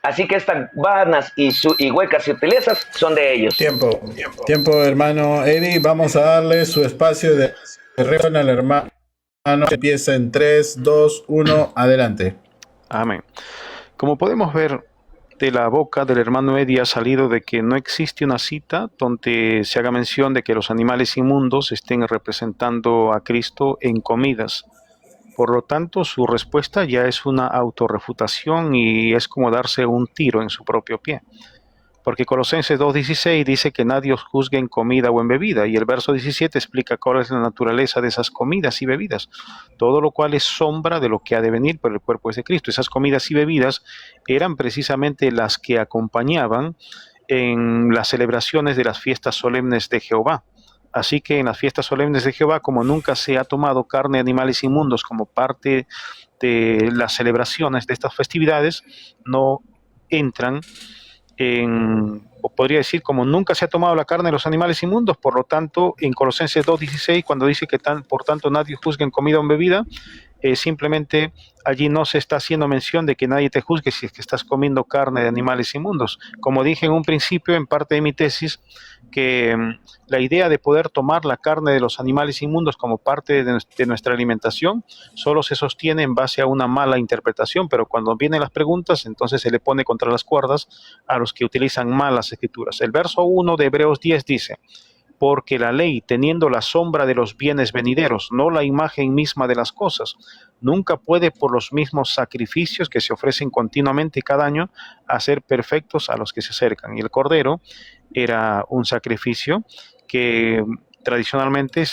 Así que estas vanas y huecas y sutilezas son de ellos. Tiempo, hermano Eddie. Vamos a darle su espacio de reacción al hermano. Empieza en 3, 2, 1, adelante. Amén. Como podemos ver, de la boca del hermano Eddie ha salido de que no existe una cita donde se haga mención de que los animales inmundos estén representando a Cristo en comidas. Por lo tanto, su respuesta ya es una autorrefutación y es como darse un tiro en su propio pie. Porque Colosenses 2:16 dice que nadie os juzgue en comida o en bebida, y el verso 17 explica cuál es la naturaleza de esas comidas y bebidas, todo lo cual es sombra de lo que ha de venir, pero el cuerpo es de Cristo. Esas comidas y bebidas eran precisamente las que acompañaban en las celebraciones de las fiestas solemnes de Jehová. Así que en las fiestas solemnes de Jehová, como nunca se ha tomado carne de animales inmundos como parte de las celebraciones de estas festividades, no entran o podría decir, como nunca se ha tomado la carne de los animales inmundos, por lo tanto, en Colosenses 2:16, cuando dice que por tanto nadie juzgue en comida o en bebida, simplemente allí no se está haciendo mención de que nadie te juzgue si es que estás comiendo carne de animales inmundos. Como dije en un principio, en parte de mi tesis, que la idea de poder tomar la carne de los animales inmundos como parte de nuestra alimentación solo se sostiene en base a una mala interpretación, pero cuando vienen las preguntas, entonces se le pone contra las cuerdas a los que utilizan malas escrituras. El verso 1 de Hebreos 10 dice: porque la ley, teniendo la sombra de los bienes venideros, no la imagen misma de las cosas, nunca puede por los mismos sacrificios que se ofrecen continuamente cada año hacer perfectos a los que se acercan. Y el cordero era un sacrificio que tradicionalmente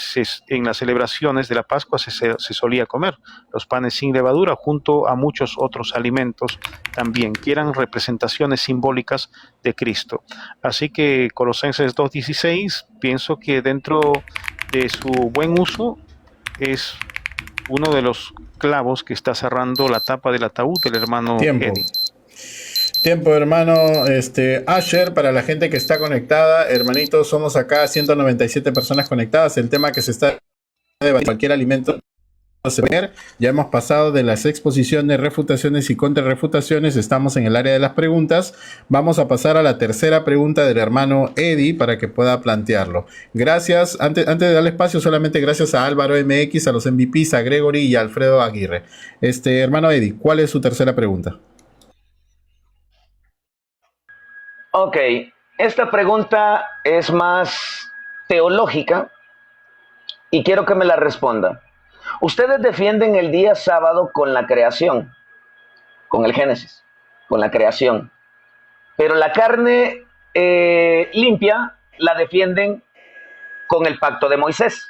en las celebraciones de la Pascua se solía comer, los panes sin levadura junto a muchos otros alimentos también, que eran representaciones simbólicas de Cristo. Así que Colosenses 2:16, pienso que dentro de su buen uso es uno de los clavos que está cerrando la tapa del ataúd del hermano Eddie. Tiempo, hermano Asher, para la gente que está conectada, hermanitos, somos acá 197 personas conectadas. El tema que se está debatiendo, cualquier alimento ya hemos pasado de las exposiciones, refutaciones y contrarrefutaciones, estamos en el área de las preguntas. Vamos a pasar a la tercera pregunta del hermano Eddie para que pueda plantearlo. Gracias, antes de darle espacio, solamente gracias a Álvaro MX, a los MVPs, a Gregory y a Alfredo Aguirre. Hermano Eddie, ¿cuál es su tercera pregunta? Ok, esta pregunta es más teológica y quiero que me la responda. Ustedes defienden el día sábado con la creación, con el Génesis, con la creación, pero la carne limpia la defienden con el pacto de Moisés.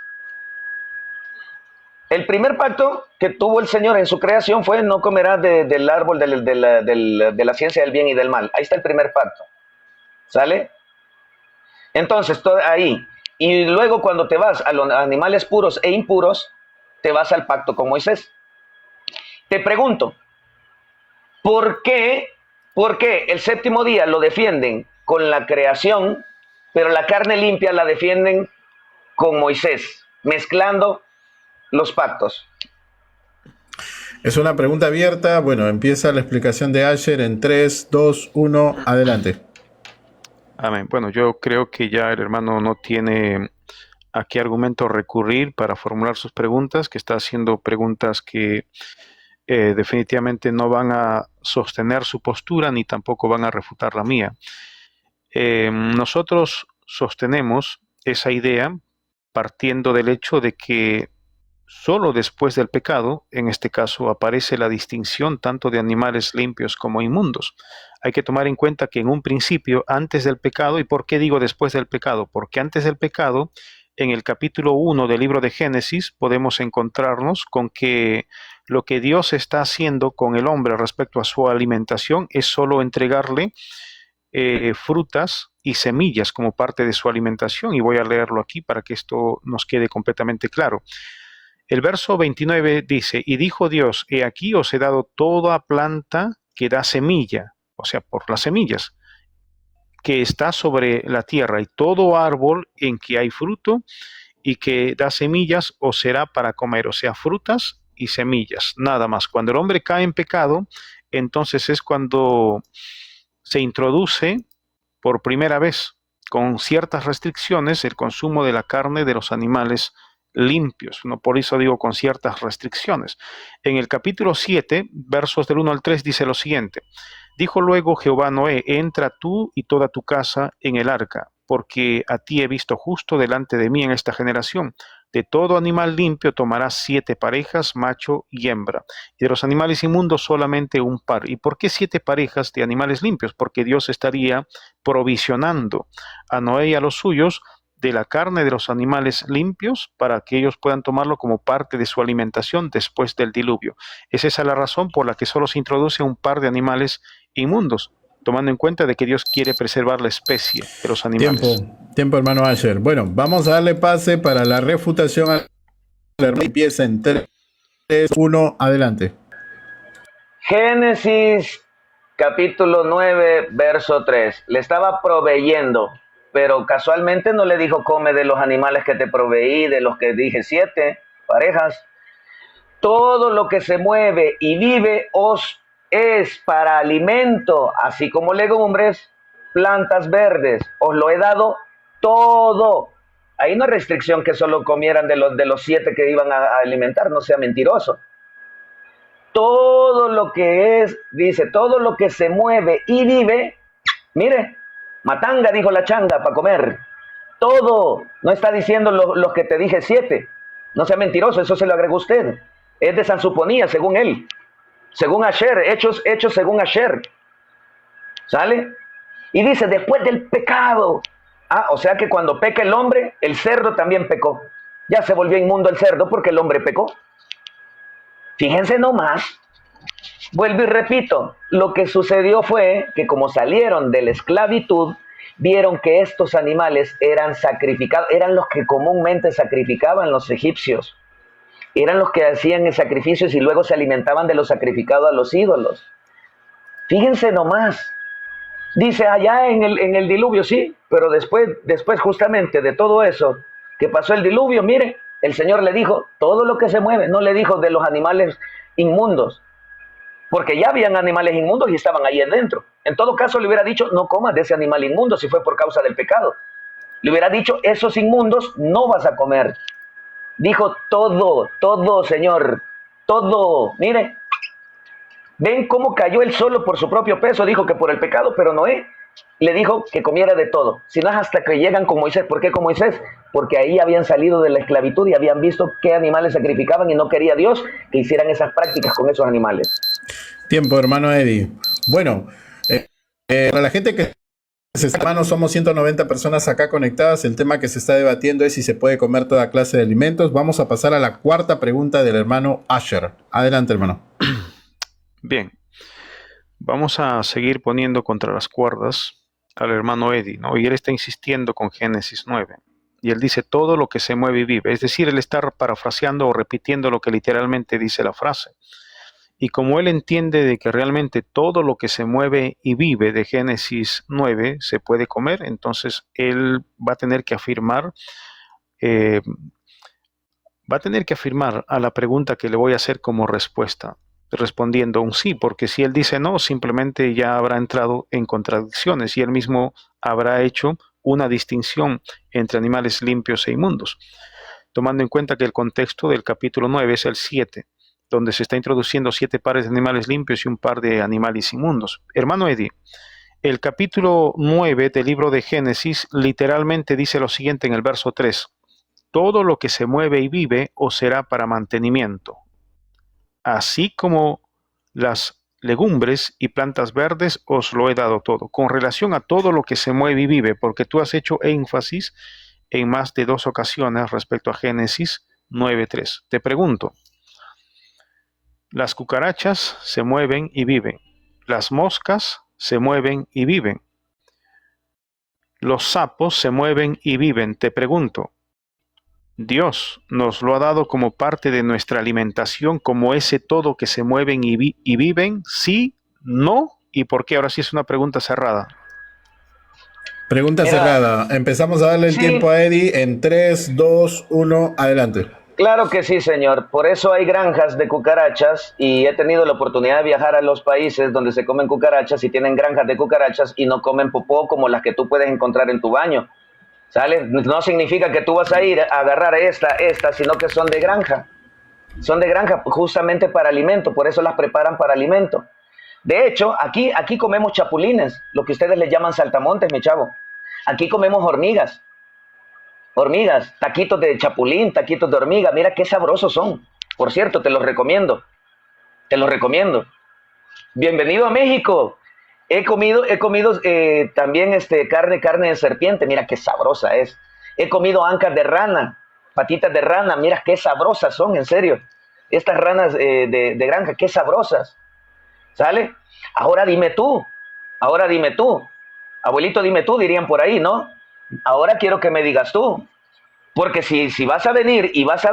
El primer pacto que tuvo el Señor en su creación fue: no comerás del árbol de la ciencia del bien y del mal. Ahí está el primer pacto. ¿Sale? Entonces, todo ahí. Y luego cuando te vas a los animales puros e impuros, te vas al pacto con Moisés. Te pregunto, ¿por qué el séptimo día lo defienden con la creación, pero la carne limpia la defienden con Moisés, mezclando los pactos? Es una pregunta abierta. Bueno, empieza la explicación de Asher en 3, 2, 1, adelante. Amén. Bueno, yo creo que ya el hermano no tiene a qué argumento recurrir para formular sus preguntas, que está haciendo preguntas que definitivamente no van a sostener su postura ni tampoco van a refutar la mía. Nosotros sostenemos esa idea partiendo del hecho de que solo después del pecado, en este caso, aparece la distinción tanto de animales limpios como inmundos. Hay que tomar en cuenta que en un principio, antes del pecado, ¿y por qué digo después del pecado? Porque antes del pecado, en el capítulo 1 del libro de Génesis, podemos encontrarnos con que lo que Dios está haciendo con el hombre respecto a su alimentación es solo entregarle frutas y semillas como parte de su alimentación, y voy a leerlo aquí para que esto nos quede completamente claro. El verso 29 dice, y dijo Dios, he aquí os he dado toda planta que da semilla, o sea, por las semillas, que está sobre la tierra, y todo árbol en que hay fruto y que da semillas os será para comer, o sea, frutas y semillas, nada más. Cuando el hombre cae en pecado, entonces es cuando se introduce por primera vez, con ciertas restricciones, el consumo de la carne de los animales limpios. No, por eso digo con ciertas restricciones. En el capítulo 7, versos del 1 al 3, dice lo siguiente. Dijo luego Jehová a Noé, entra tú y toda tu casa en el arca, porque a ti he visto justo delante de mí en esta generación. De todo animal limpio tomarás 7 parejas, macho y hembra, y de los animales inmundos solamente un par. ¿Y por qué 7 parejas de animales limpios? Porque Dios estaría provisionando a Noé y a los suyos de la carne de los animales limpios para que ellos puedan tomarlo como parte de su alimentación después del diluvio. Es esa la razón por la que solo se introduce un par de animales inmundos, tomando en cuenta de que Dios quiere preservar la especie de los animales. Tiempo, hermano Asher. Bueno, vamos a darle pase para la refutación al hermano. Empieza en 3, 1, adelante. Génesis capítulo 9, verso 3. Le estaba proveyendo, pero casualmente no le dijo come de los animales que te proveí, de los que dije 7 parejas. Todo lo que se mueve y vive os es para alimento, así como legumbres, plantas verdes. Os lo he dado todo. Hay una restricción que solo comieran de los 7 que iban a alimentar, no sea mentiroso. Todo lo que es, dice, todo lo que se mueve y vive, mire, matanga, dijo la changa, para comer. Todo, no está diciendo los que te dije 7. No sea mentiroso, eso se lo agregó usted. Es de Sansuponía, según él. Según Asher, hechos según Asher. ¿Sale? Y dice, después del pecado. O sea que cuando peca el hombre, el cerdo también pecó. Ya se volvió inmundo el cerdo porque el hombre pecó. Fíjense nomás. Vuelvo y repito, lo que sucedió fue que como salieron de la esclavitud, vieron que estos animales eran sacrificados, eran los que comúnmente sacrificaban los egipcios. Eran los que hacían sacrificios y luego se alimentaban de lo sacrificado a los ídolos. Fíjense nomás. Dice allá en el diluvio, sí, pero después justamente de todo eso, que pasó el diluvio, mire, el Señor le dijo, todo lo que se mueve, no le dijo de los animales inmundos, porque ya habían animales inmundos y estaban ahí adentro. En todo caso le hubiera dicho, no comas de ese animal inmundo si fue por causa del pecado. Le hubiera dicho, esos inmundos no vas a comer. Dijo todo, Señor, todo. Mire, ven cómo cayó él solo por su propio peso. Dijo que por el pecado, pero Noé le dijo que comiera de todo. Si no es hasta que llegan con Moisés. ¿Por qué con Moisés? Porque ahí habían salido de la esclavitud y habían visto qué animales sacrificaban y no quería Dios que hicieran esas prácticas con esos animales. Tiempo, hermano Eddie. Bueno, para la gente que hermanos, somos 190 personas acá conectadas. El tema que se está debatiendo es si se puede comer toda clase de alimentos. Vamos a pasar a la cuarta pregunta del hermano Asher. Adelante, hermano. Bien, vamos a seguir poniendo contra las cuerdas al hermano Eddie, ¿no? Y él está insistiendo con Génesis 9. Y él dice todo lo que se mueve y vive. Es decir, él está parafraseando o repitiendo lo que literalmente dice la frase. Y como él entiende de que realmente todo lo que se mueve y vive de Génesis 9 se puede comer, entonces él va a tener que afirmar, a la pregunta que le voy a hacer como respuesta, respondiendo un sí, porque si él dice no, simplemente ya habrá entrado en contradicciones y él mismo habrá hecho una distinción entre animales limpios e inmundos, tomando en cuenta que el contexto del capítulo 9 es el 7, donde se está introduciendo 7 pares de animales limpios y un par de animales inmundos. Hermano Eddie, el capítulo 9 del libro de Génesis literalmente dice lo siguiente en el verso 3: todo lo que se mueve y vive os será para mantenimiento, así como las legumbres y plantas verdes os lo he dado todo. Con relación a todo lo que se mueve y vive, porque tú has hecho énfasis en más de 2 ocasiones respecto a Génesis 9:3. Te pregunto, las cucarachas se mueven y viven, las moscas se mueven y viven, los sapos se mueven y viven. Te pregunto, ¿Dios nos lo ha dado como parte de nuestra alimentación, como ese todo que se mueven y viven? ¿Sí? ¿No? ¿Y por qué? Ahora sí es una pregunta cerrada. Pregunta cerrada. Empezamos a darle el tiempo a Eddie en 3, 2, 1, adelante. Claro que sí, señor. Por eso hay granjas de cucarachas y he tenido la oportunidad de viajar a los países donde se comen cucarachas y tienen granjas de cucarachas y no comen popó como las que tú puedes encontrar en tu baño. ¿Sale? No significa que tú vas a ir a agarrar esta, sino que son de granja. Son de granja justamente para alimento, por eso las preparan para alimento. De hecho, aquí comemos chapulines, lo que ustedes le llaman saltamontes, mi chavo. Aquí comemos hormigas, taquitos de chapulín, taquitos de hormiga. Mira qué sabrosos son. Por cierto, te los recomiendo. Bienvenido a México. He comido también carne de serpiente. Mira qué sabrosa es. He comido ancas de rana, patitas de rana. Mira qué sabrosas son, en serio. Estas ranas de granja, qué sabrosas. ¿Sale? Ahora dime tú. Abuelito, dime tú, dirían por ahí, ¿no? Ahora quiero que me digas tú, porque si vas a venir y vas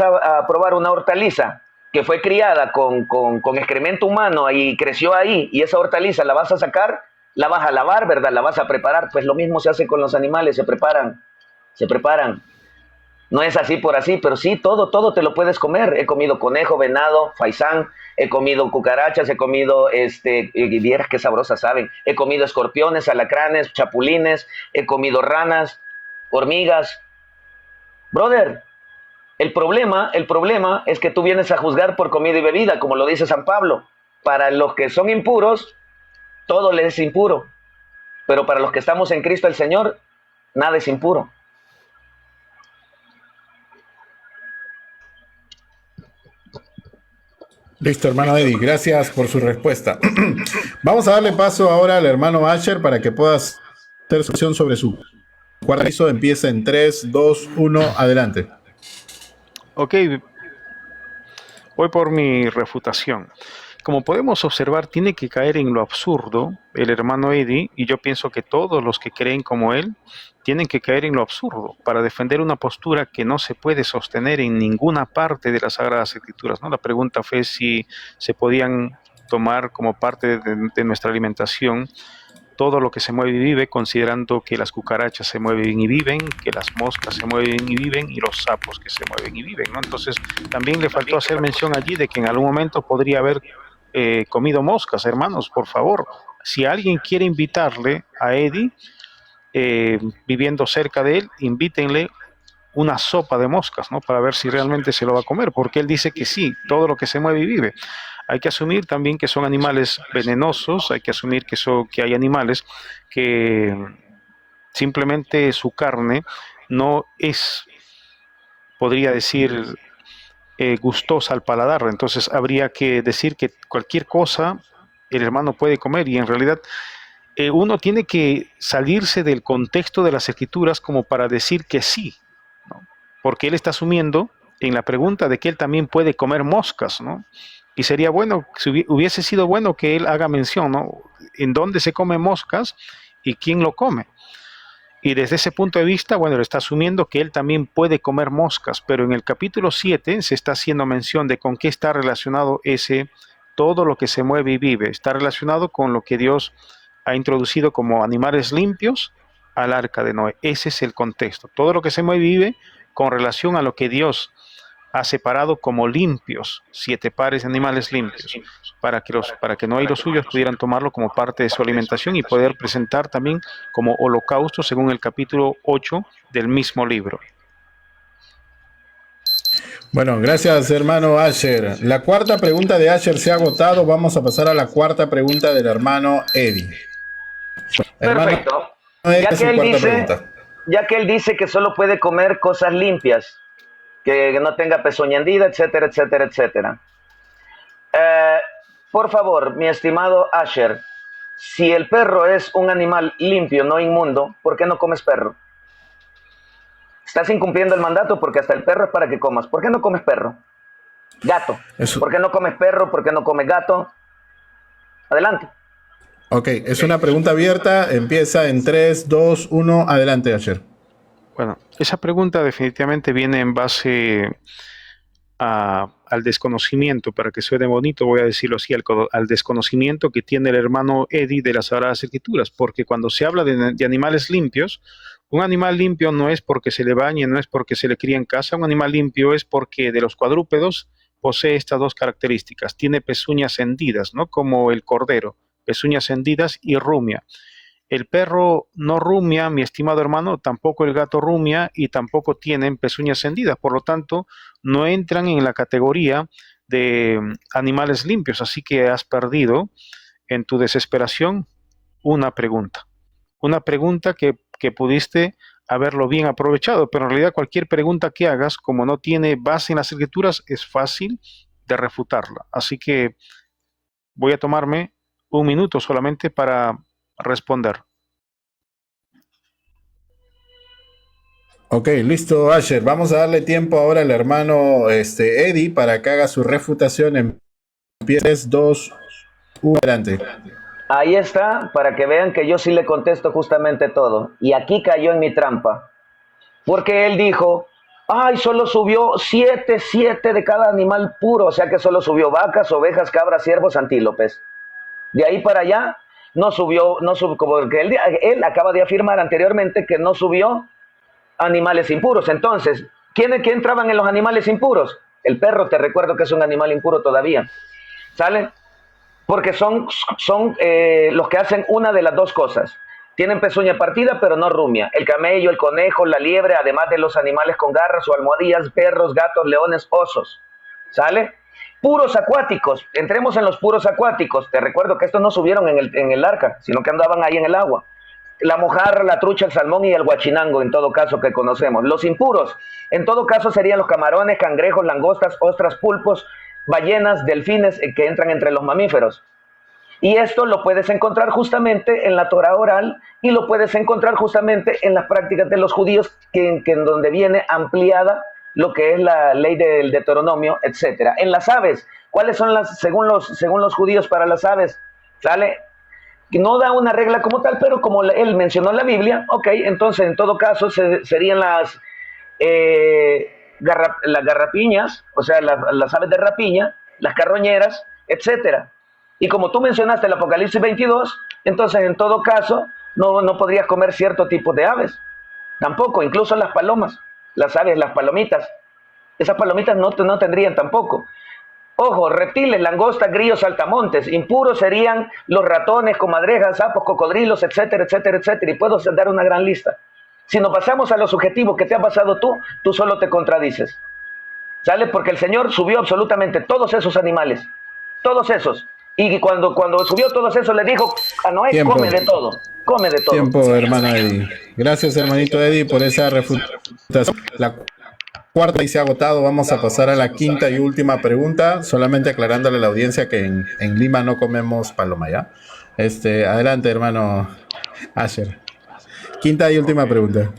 a probar una hortaliza que fue criada con excremento humano y creció ahí, y esa hortaliza la vas a sacar, la vas a lavar, ¿verdad? La vas a preparar. Pues lo mismo se hace con los animales, se preparan. No es así por así, pero sí, todo te lo puedes comer. He comido conejo, venado, faisán, he comido cucarachas, he comido, y vieras qué sabrosas saben. He comido escorpiones, alacranes, chapulines, he comido ranas, hormigas. Brother, el problema es que tú vienes a juzgar por comida y bebida, como lo dice San Pablo. Para los que son impuros, todo les es impuro. Pero para los que estamos en Cristo el Señor, nada es impuro. Listo, hermano Eddie, gracias por su respuesta. Vamos a darle paso ahora al hermano Asher para que pueda hacer su opción sobre su cuarto piso. Empieza en 3, 2, 1, adelante. Ok, voy por mi refutación. Como podemos observar, tiene que caer en lo absurdo el hermano Eddie, y yo pienso que todos los que creen como él tienen que caer en lo absurdo para defender una postura que no se puede sostener en ninguna parte de las Sagradas Escrituras, ¿no? La pregunta fue si se podían tomar como parte de nuestra alimentación todo lo que se mueve y vive, considerando que las cucarachas se mueven y viven, que las moscas se mueven y viven, y los sapos que se mueven y viven, ¿no? Entonces, también le faltó hacer mención allí de que en algún momento podría haber comido moscas. Hermanos, por favor, si alguien quiere invitarle a Eddie, viviendo cerca de él, invítenle una sopa de moscas, ¿no? Para ver si realmente se lo va a comer, porque él dice que sí, todo lo que se mueve y vive. Hay que asumir también que son animales venenosos, hay que asumir que hay animales que simplemente su carne no es, podría decir, gustosa al paladar. Entonces habría que decir que cualquier cosa el hermano puede comer, y en realidad uno tiene que salirse del contexto de las Escrituras como para decir que sí, ¿no? Porque él está asumiendo en la pregunta de que él también puede comer moscas, ¿no? Y sería bueno, si hubiese sido bueno que él haga mención, ¿no? En dónde se comen moscas y quién lo come. Y desde ese punto de vista, bueno, le está asumiendo que él también puede comer moscas, pero en el capítulo 7 se está haciendo mención de con qué está relacionado todo lo que se mueve y vive. Está relacionado con lo que Dios ha introducido como animales limpios al arca de Noé. Ese es el contexto. Todo lo que se mueve y vive con relación a lo que Dios ha separado como limpios 7 pares de animales limpios, para que no hay los suyos pudieran tomarlo como parte de su alimentación y poder presentar también como holocausto según el capítulo 8 del mismo libro. Bueno, gracias hermano Asher. La cuarta pregunta de Asher se ha agotado. Vamos a pasar a la cuarta pregunta del hermano Eddie. Perfecto. Hermano, Ya que él dice que solo puede comer cosas limpias, que no tenga pezuña hendida, etcétera, etcétera, etcétera. Por favor, mi estimado Asher, si el perro es un animal limpio, no inmundo, ¿por qué no comes perro? Estás incumpliendo el mandato porque hasta el perro es para que comas. ¿Por qué no comes perro? Gato. ¿Por qué no comes perro? ¿Por qué no comes gato? Adelante. Ok, es una pregunta abierta. Empieza en 3, 2, 1. Adelante, Asher. Bueno, esa pregunta definitivamente viene en base al desconocimiento, para que suene bonito, voy a decirlo así, al desconocimiento que tiene el hermano Eddie de las Sagradas Escrituras, porque cuando se habla de animales limpios, un animal limpio no es porque se le bañe, no es porque se le cría en casa, un animal limpio es porque de los cuadrúpedos posee estas dos características, tiene pezuñas hendidas, ¿no? Como el cordero, pezuñas hendidas y rumia. El perro no rumia, mi estimado hermano, tampoco el gato rumia y tampoco tienen pezuñas hendidas, por lo tanto, no entran en la categoría de animales limpios, así que has perdido en tu desesperación una pregunta que pudiste haberlo bien aprovechado, pero en realidad cualquier pregunta que hagas, como no tiene base en las escrituras, es fácil de refutarla. Así que voy a tomarme un minuto solamente para responder. Ok, listo, Asher. Vamos a darle tiempo ahora al hermano Eddie para que haga su refutación en 3, 2, 1. Adelante. Ahí está, para que vean que yo sí le contesto justamente todo. Y aquí cayó en mi trampa. Porque él dijo, ay, solo subió 7 de cada animal puro. O sea que solo subió vacas, ovejas, cabras, ciervos, antílopes. De ahí para allá no subió, porque él acaba de afirmar anteriormente que no subió animales impuros. Entonces, ¿quién entraban en los animales impuros? El perro, te recuerdo que es un animal impuro todavía. ¿Sale? Porque son los que hacen una de las dos cosas. Tienen pezuña partida, pero no rumia. El camello, el conejo, la liebre, además de los animales con garras o almohadillas, perros, gatos, leones, osos. ¿Sale? Puros acuáticos. Entremos en los puros acuáticos. Te recuerdo que estos no subieron en el arca, sino que andaban ahí en el agua. La mojarra, la trucha, el salmón y el guachinango, en todo caso, que conocemos. Los impuros, en todo caso, serían los camarones, cangrejos, langostas, ostras, pulpos, ballenas, delfines, que entran entre los mamíferos. Y esto lo puedes encontrar justamente en la Torah oral y lo puedes encontrar justamente en las prácticas de los judíos, que en donde viene ampliada lo que es la ley del Deuteronomio, etcétera. En las aves, ¿cuáles son las, según los judíos para las aves? ¿Sale? No da una regla como tal, pero como él mencionó en la Biblia, ok, entonces en todo caso serían las garrapiñas, o sea, las aves de rapiña, las carroñeras, etcétera. Y como tú mencionaste el Apocalipsis 22, entonces en todo caso no podrías comer cierto tipo de aves. Tampoco, incluso las palomas, las aves, las palomitas. Esas palomitas no tendrían tampoco. Ojo, reptiles, langostas, grillos, saltamontes. Impuros serían los ratones, comadrejas, sapos, cocodrilos, etcétera, etcétera, etcétera. Y puedo dar una gran lista. Si nos pasamos a lo subjetivo que te ha pasado tú solo te contradices. ¿Sale? Porque el Señor subió absolutamente todos esos animales. Todos esos. Y cuando subió todos esos le dijo a Noé, Tiempo. come de todo. Come de todo. Tiempo, hermano Eddie. Gracias, hermanito Eddie, por esa refutación. La cuarta y se ha agotado. Vamos a pasar a la quinta y última pregunta, solamente aclarándole a la audiencia que en Lima no comemos paloma, ¿ya? Adelante, hermano Asher. Quinta y última pregunta.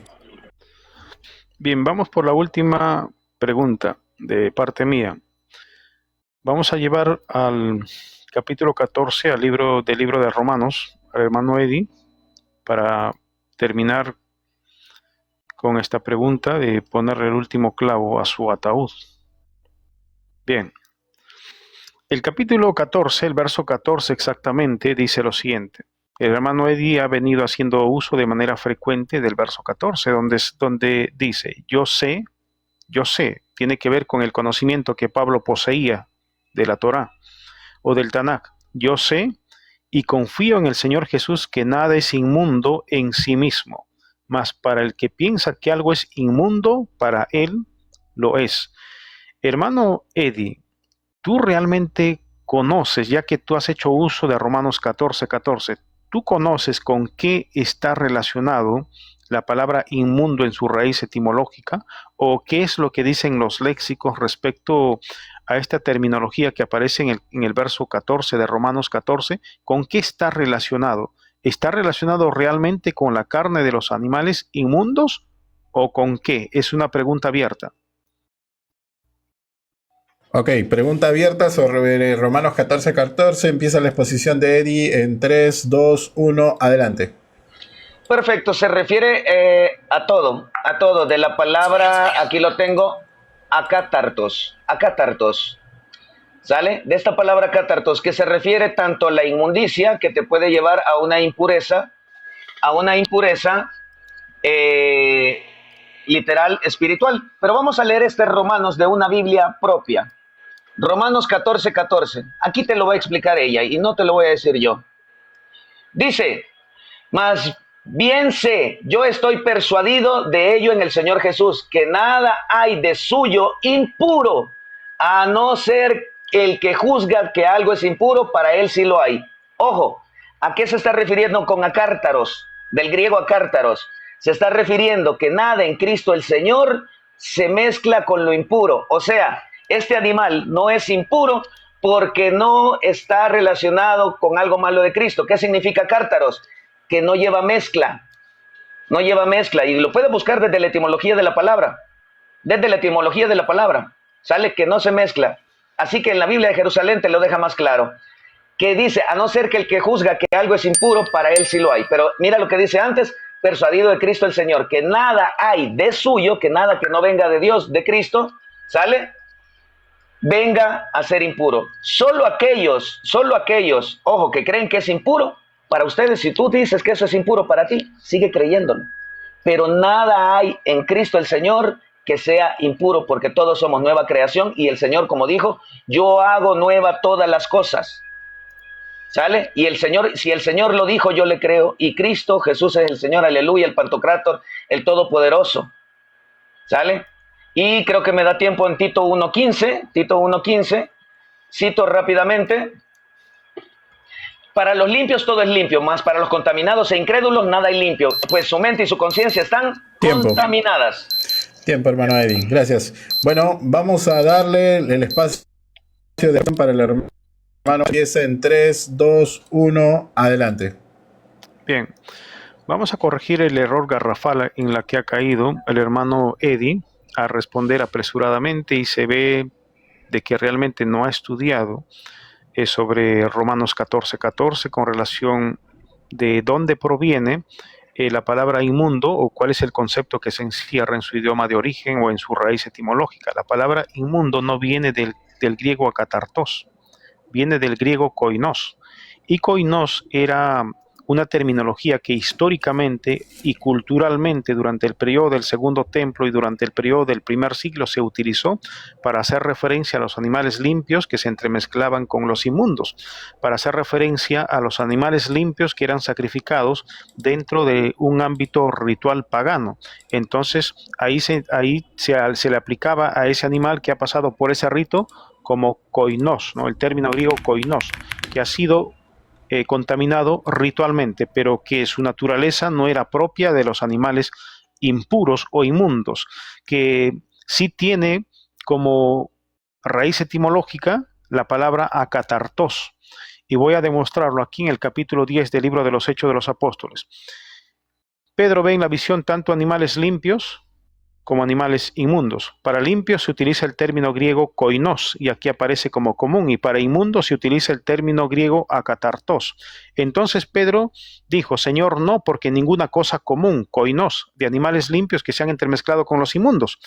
Bien, vamos por la última pregunta de parte mía. Vamos a llevar al capítulo 14 del libro de Romanos, al hermano Eddie, para terminar con esta pregunta de ponerle el último clavo a su ataúd. Bien, el capítulo 14, el verso 14 exactamente, dice lo siguiente. El hermano Eddie ha venido haciendo uso de manera frecuente del verso 14, donde dice, yo sé tiene que ver con el conocimiento que Pablo poseía de la Torá o del Tanakh. Yo sé y confío en el Señor Jesús que nada es inmundo en sí mismo, mas para el que piensa que algo es inmundo, para él lo es. Hermano Eddie, tú realmente conoces, ya que tú has hecho uso de Romanos 14:14, ¿tú conoces con qué está relacionado la palabra inmundo en su raíz etimológica? ¿O qué es lo que dicen los léxicos respecto a esta terminología que aparece en el verso 14 de Romanos 14? ¿Con qué está relacionado? ¿Está relacionado realmente con la carne de los animales inmundos o con qué? Es una pregunta abierta. Ok, pregunta abierta sobre Romanos 14:14. Empieza la exposición de Eddie en 3, 2, 1. Adelante. Perfecto, se refiere a todo, de la palabra, aquí lo tengo, acatartos, ¿sale? De esta palabra acatartos, que se refiere tanto a la inmundicia, que te puede llevar a una impureza literal, espiritual. Pero vamos a leer este Romanos de una Biblia propia. Romanos 14:14. Aquí te lo va a explicar ella y no te lo voy a decir yo. Dice, mas bien sé, yo estoy persuadido de ello en el Señor Jesús, que nada hay de suyo impuro, a no ser el que juzga que algo es impuro, para él sí lo hay. Ojo, ¿a qué se está refiriendo con acártaros? Del griego acártaros. Se está refiriendo que nada en Cristo el Señor se mezcla con lo impuro. O sea, este animal no es impuro porque no está relacionado con algo malo de Cristo. ¿Qué significa cártaros? Que no lleva mezcla, y lo puede buscar desde la etimología de la palabra, sale que no se mezcla. Así que en la Biblia de Jerusalén te lo deja más claro, que dice, a no ser que el que juzga que algo es impuro, para él sí lo hay. Pero mira lo que dice antes, persuadido de Cristo el Señor, que nada hay de suyo, que nada que no venga de Dios, de Cristo, ¿sale?, venga a ser impuro. Solo aquellos, ojo, que creen que es impuro, para ustedes, si tú dices que eso es impuro para ti, sigue creyéndolo. Pero nada hay en Cristo el Señor que sea impuro, porque todos somos nueva creación y el Señor, como dijo, yo hago nueva todas las cosas. ¿Sale? Y el Señor, si el Señor lo dijo, yo le creo. Y Cristo, Jesús es el Señor, aleluya, el Pantocrátor, el Todopoderoso. ¿Sale? Y creo que me da tiempo en Tito 1:15, cito rápidamente. Para los limpios todo es limpio, mas para los contaminados e incrédulos nada hay limpio, pues su mente y su conciencia están contaminadas. Tiempo, hermano Eddie, gracias. Bueno, vamos a darle el espacio para el hermano. Empieza en 3, 2, 1, adelante. Bien, vamos a corregir el error garrafal en la que ha caído el hermano Eddie a responder apresuradamente, y se ve de que realmente no ha estudiado sobre Romanos 14:14 con relación de dónde proviene la palabra inmundo, o cuál es el concepto que se encierra en su idioma de origen o en su raíz etimológica. La palabra inmundo no viene del griego akatartos, viene del griego koinos, y koinos era una terminología que históricamente y culturalmente durante el periodo del Segundo Templo y durante el periodo del primer siglo se utilizó para hacer referencia a los animales limpios que se entremezclaban con los inmundos, para hacer referencia a los animales limpios que eran sacrificados dentro de un ámbito ritual pagano. Entonces ahí se le aplicaba a ese animal que ha pasado por ese rito como koinos, ¿no? El término griego koinos, que ha sido contaminado ritualmente, pero que su naturaleza no era propia de los animales impuros o inmundos, que sí tiene como raíz etimológica la palabra akatartos, y voy a demostrarlo aquí en el capítulo 10 del libro de los Hechos de los Apóstoles. Pedro ve en la visión tanto animales limpios como animales inmundos. Para limpios se utiliza el término griego koinos, y aquí aparece como común, y para inmundos se utiliza el término griego akatartos. Entonces Pedro dijo, Señor, no, porque ninguna cosa común, koinos, de animales limpios que se han entremezclado con los inmundos.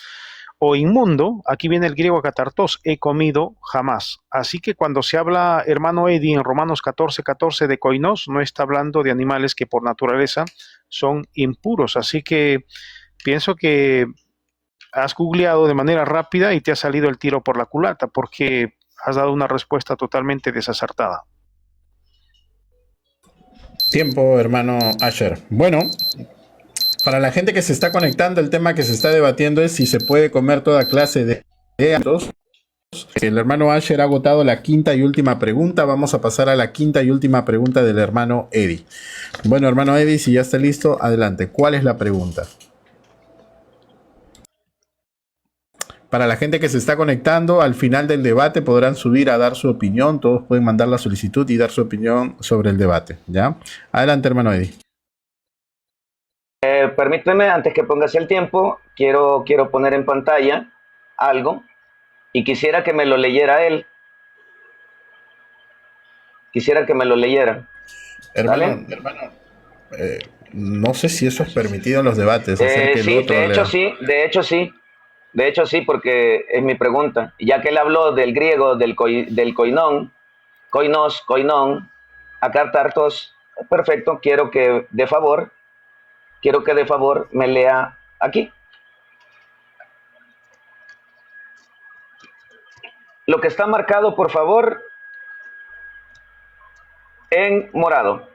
O inmundo, aquí viene el griego akatartos, he comido jamás. Así que cuando se habla, hermano Eddie, en Romanos 14:14 de koinos, no está hablando de animales que por naturaleza son impuros. Así que pienso que has googleado de manera rápida y te ha salido el tiro por la culata porque has dado una respuesta totalmente desacertada. Tiempo, hermano Asher. Bueno, para la gente que se está conectando, el tema que se está debatiendo es si se puede comer toda clase de alimentos. El hermano Asher ha agotado la quinta y última pregunta. Vamos a pasar a la quinta y última pregunta del hermano Eddie. Bueno, hermano Eddie, si ya está listo, adelante. ¿Cuál es la pregunta? Para la gente que se está conectando, al final del debate podrán subir a dar su opinión. Todos pueden mandar la solicitud y dar su opinión sobre el debate, ¿ya? Adelante, hermano Eddie. Permíteme, antes que pongas el tiempo, quiero poner en pantalla algo y quisiera que me lo leyera él. Quisiera que me lo leyera. Hermano, no sé si eso es permitido en los debates. Hacer que Sí, el otro de hecho lea. sí, de hecho sí. De hecho sí, porque es mi pregunta. Ya que él habló del griego, del koinón, koinón, akartartos, perfecto, quiero que de favor me lea aquí. Lo que está marcado, por favor, en morado.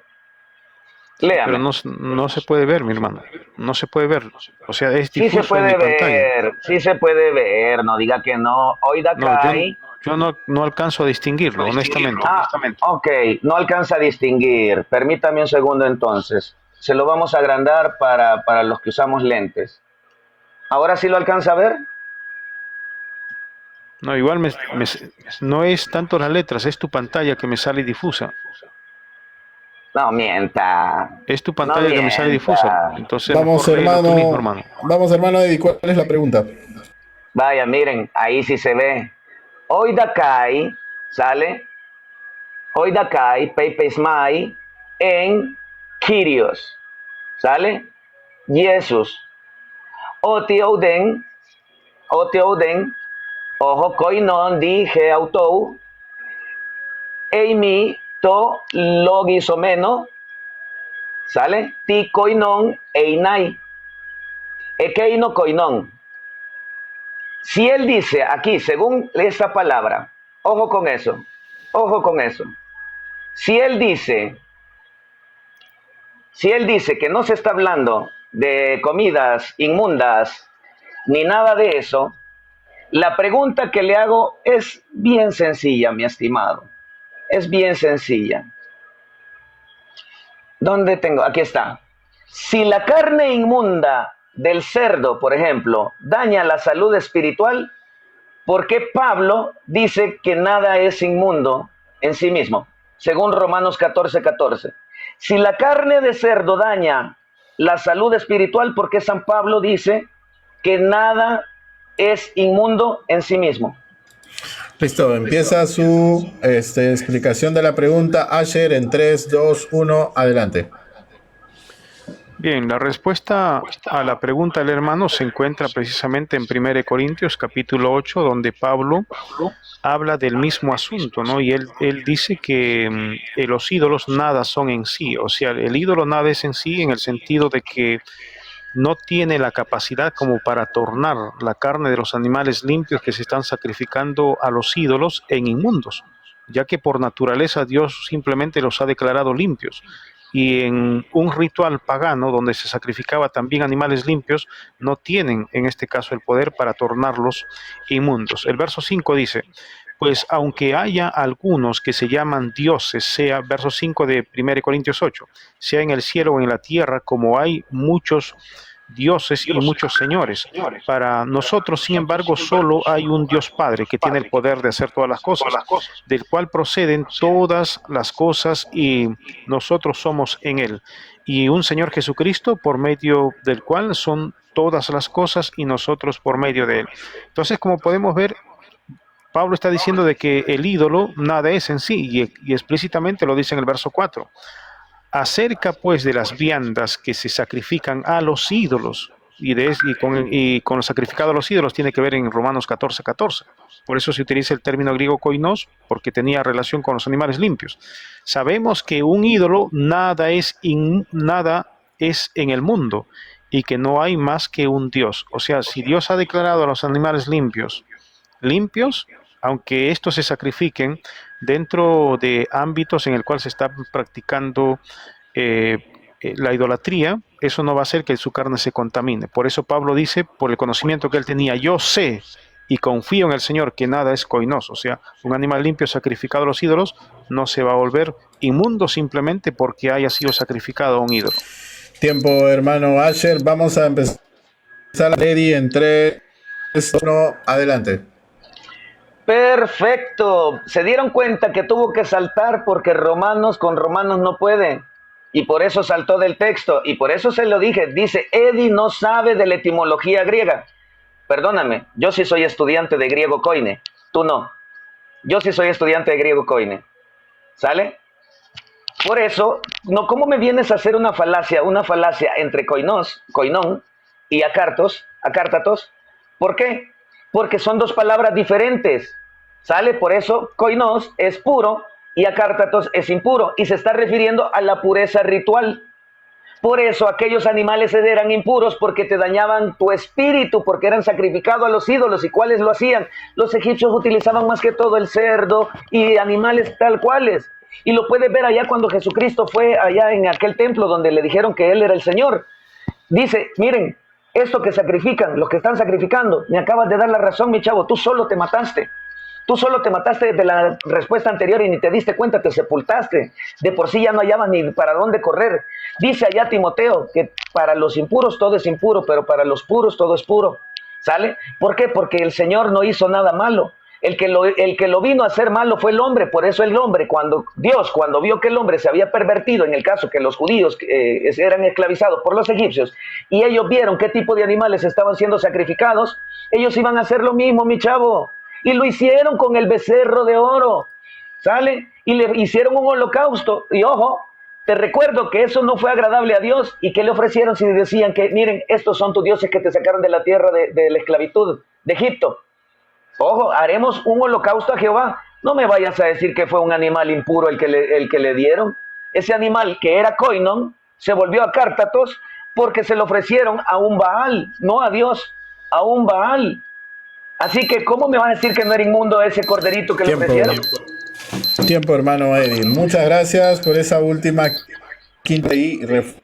Léame. Pero no se puede ver, mi hermano. No se puede ver. O sea, es Sí se difuso en mi puede pantalla. ver, sí se puede ver, no diga que no. Oida No, Kai. yo no alcanzo a distinguirlo, honestamente. Ah, ok, no alcanza a distinguir. Permítame un segundo entonces. Se lo vamos a agrandar para los que usamos lentes. ¿Ahora sí lo alcanza a ver? No, igual no es tanto las letras, es tu pantalla que me sale difusa. No mienta. Es tu No pantalla que me sale difusa. mienta. Entonces, Vamos, mejor léelo tú mismo, hermano. hermano. Vamos, hermano Eddie, ¿cuál es la pregunta? Vaya, miren, ahí sí se ve. Oida Kai, ¿sale? Oida Kai, Peipesmai, en Kyrios, ¿sale? Jesús. Otioden, ojo koinon dije autou, eimi to logisomeno, ¿sale? Ti koinon einai, ekeino koinon. Si él dice aquí, según esta palabra, ojo con eso. Si él dice que no se está hablando de comidas inmundas ni nada de eso, la pregunta que le hago es bien sencilla, mi estimado. Es bien sencilla. ¿Dónde tengo? Aquí está. Si la carne inmunda del cerdo, por ejemplo, daña la salud espiritual, ¿por qué Pablo dice que nada es inmundo en sí mismo? Según Romanos 14:14. Si la carne de cerdo daña la salud espiritual, ¿por qué San Pablo dice que nada es inmundo en sí mismo? Listo, empieza su explicación de la pregunta. Asher, en 3, 2, 1, adelante. Bien, la respuesta a la pregunta del hermano se encuentra precisamente en 1 Corintios capítulo 8, donde Pablo habla del mismo asunto, ¿no? Y él dice que los ídolos nada son en sí, o sea, el ídolo nada es en sí en el sentido de que no tiene la capacidad como para tornar la carne de los animales limpios que se están sacrificando a los ídolos en inmundos, ya que por naturaleza Dios simplemente los ha declarado limpios. Y en un ritual pagano donde se sacrificaba también animales limpios, no tienen en este caso el poder para tornarlos inmundos. El verso 5 dice, pues aunque haya algunos que se llaman dioses, sea, verso 5 de 1 Corintios 8, sea en el cielo o en la tierra, como hay muchos dioses y muchos señores. Para nosotros, sin embargo, solo hay un Dios Padre que tiene el poder de hacer todas las cosas, del cual proceden todas las cosas y nosotros somos en Él. Y un Señor Jesucristo, por medio del cual son todas las cosas y nosotros por medio de Él. Entonces, como podemos ver, Pablo está diciendo de que el ídolo nada es en sí, y explícitamente lo dice en el verso 4. Acerca pues de las viandas que se sacrifican a los ídolos, y con lo sacrificado a los ídolos tiene que ver en Romanos 14:14. Por eso se utiliza el término griego koinos, porque tenía relación con los animales limpios. Sabemos que un ídolo nada es en el mundo, y que no hay más que un Dios. O sea, si Dios ha declarado a los animales limpios, aunque estos se sacrifiquen dentro de ámbitos en el cual se está practicando la idolatría, eso no va a hacer que su carne se contamine. Por eso Pablo dice, por el conocimiento que él tenía, yo sé y confío en el Señor que nada es coinoso. O sea, un animal limpio sacrificado a los ídolos no se va a volver inmundo simplemente porque haya sido sacrificado a un ídolo. Tiempo, hermano Asher. Vamos a empezar Eddie en 3, 1, adelante. Perfecto. Se dieron cuenta que tuvo que saltar porque Romanos con Romanos no puede. Y por eso saltó del texto. Y por eso se lo dije. Dice, Eddie no sabe de la etimología griega. Perdóname, yo sí soy estudiante de griego koine. Tú no. Yo sí soy estudiante de griego koine. ¿Sale? Por eso, no, ¿cómo me vienes a hacer una falacia entre koinón, y acártatos? ¿Por qué? Porque son dos palabras diferentes. ¿Sale? Por eso, koinos es puro y acártatos es impuro. Y se está refiriendo a la pureza ritual. Por eso aquellos animales eran impuros porque te dañaban tu espíritu, porque eran sacrificados a los ídolos. ¿Y cuáles lo hacían? Los egipcios utilizaban más que todo el cerdo y animales tal cuales. Y lo puedes ver allá cuando Jesucristo fue allá en aquel templo donde le dijeron que Él era el Señor. Dice, miren, esto que sacrifican, los que están sacrificando, me acabas de dar la razón, mi chavo, tú solo te mataste. Tú solo te mataste de la respuesta anterior y ni te diste cuenta, te sepultaste. De por sí ya no hallabas ni para dónde correr. Dice allá Timoteo que para los impuros todo es impuro, pero para los puros todo es puro. ¿Sale? ¿Por qué? Porque el Señor no hizo nada malo. El que lo vino a hacer malo fue el hombre. Por eso el hombre, cuando vio que el hombre se había pervertido, en el caso que los judíos eran esclavizados por los egipcios, y ellos vieron qué tipo de animales estaban siendo sacrificados, ellos iban a hacer lo mismo, mi chavo. Y lo hicieron con el becerro de oro, ¿sale? Y le hicieron un holocausto. Y ojo, te recuerdo que eso no fue agradable a Dios. ¿Y qué le ofrecieron si decían que, miren, estos son tus dioses que te sacaron de la tierra de la esclavitud de Egipto? Ojo, haremos un holocausto a Jehová. No me vayas a decir que fue un animal impuro el que le dieron. Ese animal que era koinon se volvió a cártatos porque se lo ofrecieron a un Baal, no a Dios, a un Baal. Así que, ¿cómo me vas a decir que no era inmundo ese corderito que le ofrecieron? Tiempo, hermano Eddie. Muchas gracias por esa última quinta y refuta.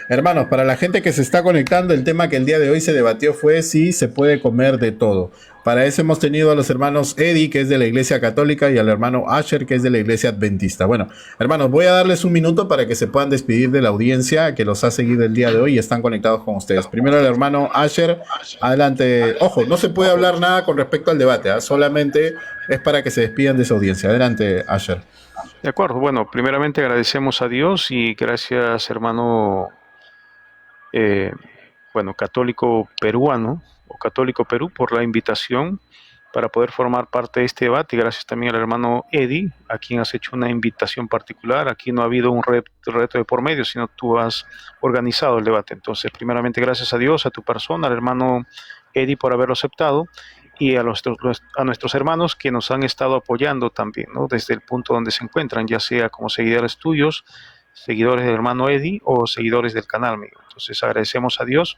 Hermanos, para la gente que se está conectando, el tema que el día de hoy se debatió fue si se puede comer de todo. Para eso hemos tenido a los hermanos Eddie, que es de la Iglesia Católica, y al hermano Asher, que es de la Iglesia Adventista. Bueno, hermanos, voy a darles un minuto para que se puedan despedir de la audiencia que los ha seguido el día de hoy y están conectados con ustedes. Primero el hermano Asher, adelante. Ojo, no se puede hablar nada con respecto al debate, ¿eh? Solamente es para que se despidan de su audiencia. Adelante, Asher. De acuerdo, bueno, primeramente agradecemos a Dios y gracias, hermano, católico peruano o católico Perú, por la invitación para poder formar parte de este debate. Y gracias también al hermano Eddie, a quien has hecho una invitación particular. Aquí no ha habido un reto de por medio, sino tú has organizado el debate. Entonces, primeramente, gracias a Dios, a tu persona, al hermano Eddie por haberlo aceptado, y a nuestros hermanos que nos han estado apoyando también, ¿no? Desde el punto donde se encuentran, ya sea como seguidores tuyos, seguidores del hermano Eddie o seguidores del canal mío. Entonces agradecemos a Dios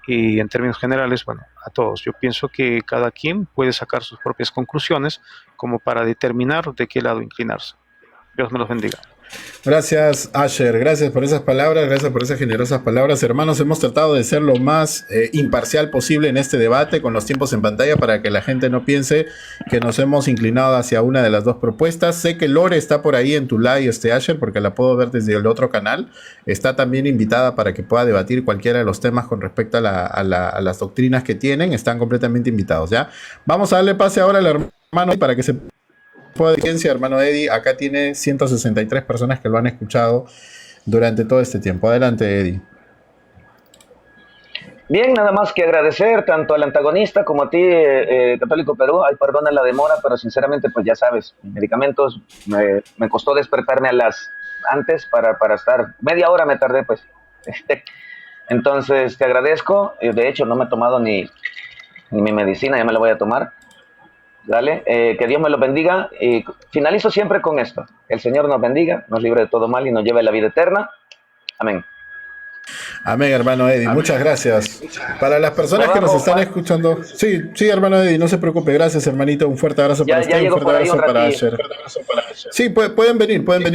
y en términos generales, bueno, a todos. Yo pienso que cada quien puede sacar sus propias conclusiones como para determinar de qué lado inclinarse. Dios me los bendiga. Gracias, Asher, gracias por esas palabras, gracias por esas generosas palabras. Hermanos, hemos tratado de ser lo más imparcial posible en este debate con los tiempos en pantalla para que la gente no piense que nos hemos inclinado hacia una de las dos propuestas. Sé que Lore está por ahí en tu live, Asher, porque la puedo ver desde el otro canal. Está también invitada para que pueda debatir cualquiera de los temas con respecto a las doctrinas que tienen. Están completamente invitados, ¿ya? Vamos a darle pase ahora al hermano para que se... audiencia, hermano Eddie, acá tiene 163 personas que lo han escuchado durante todo este tiempo. Adelante, Eddie. Bien, nada más que agradecer tanto al antagonista como a ti, Católico Perú. Ay, perdona la demora, pero sinceramente, pues ya sabes, medicamentos, me costó despertarme antes para estar, media hora me tardé, pues. Entonces, te agradezco. De hecho, no me he tomado ni mi medicina, ya me la voy a tomar. Dale, que Dios me lo bendiga. Y finalizo siempre con esto: el Señor nos bendiga, nos libre de todo mal y nos lleve a la vida eterna. Amén. Amén, hermano Eddie. Muchas gracias. Para las personas que nos están escuchando. Sí, sí, hermano Eddie, no se preocupe. Gracias, hermanito. Un fuerte abrazo para usted. Un fuerte abrazo para Asher. Sí, pueden venir, pueden venir.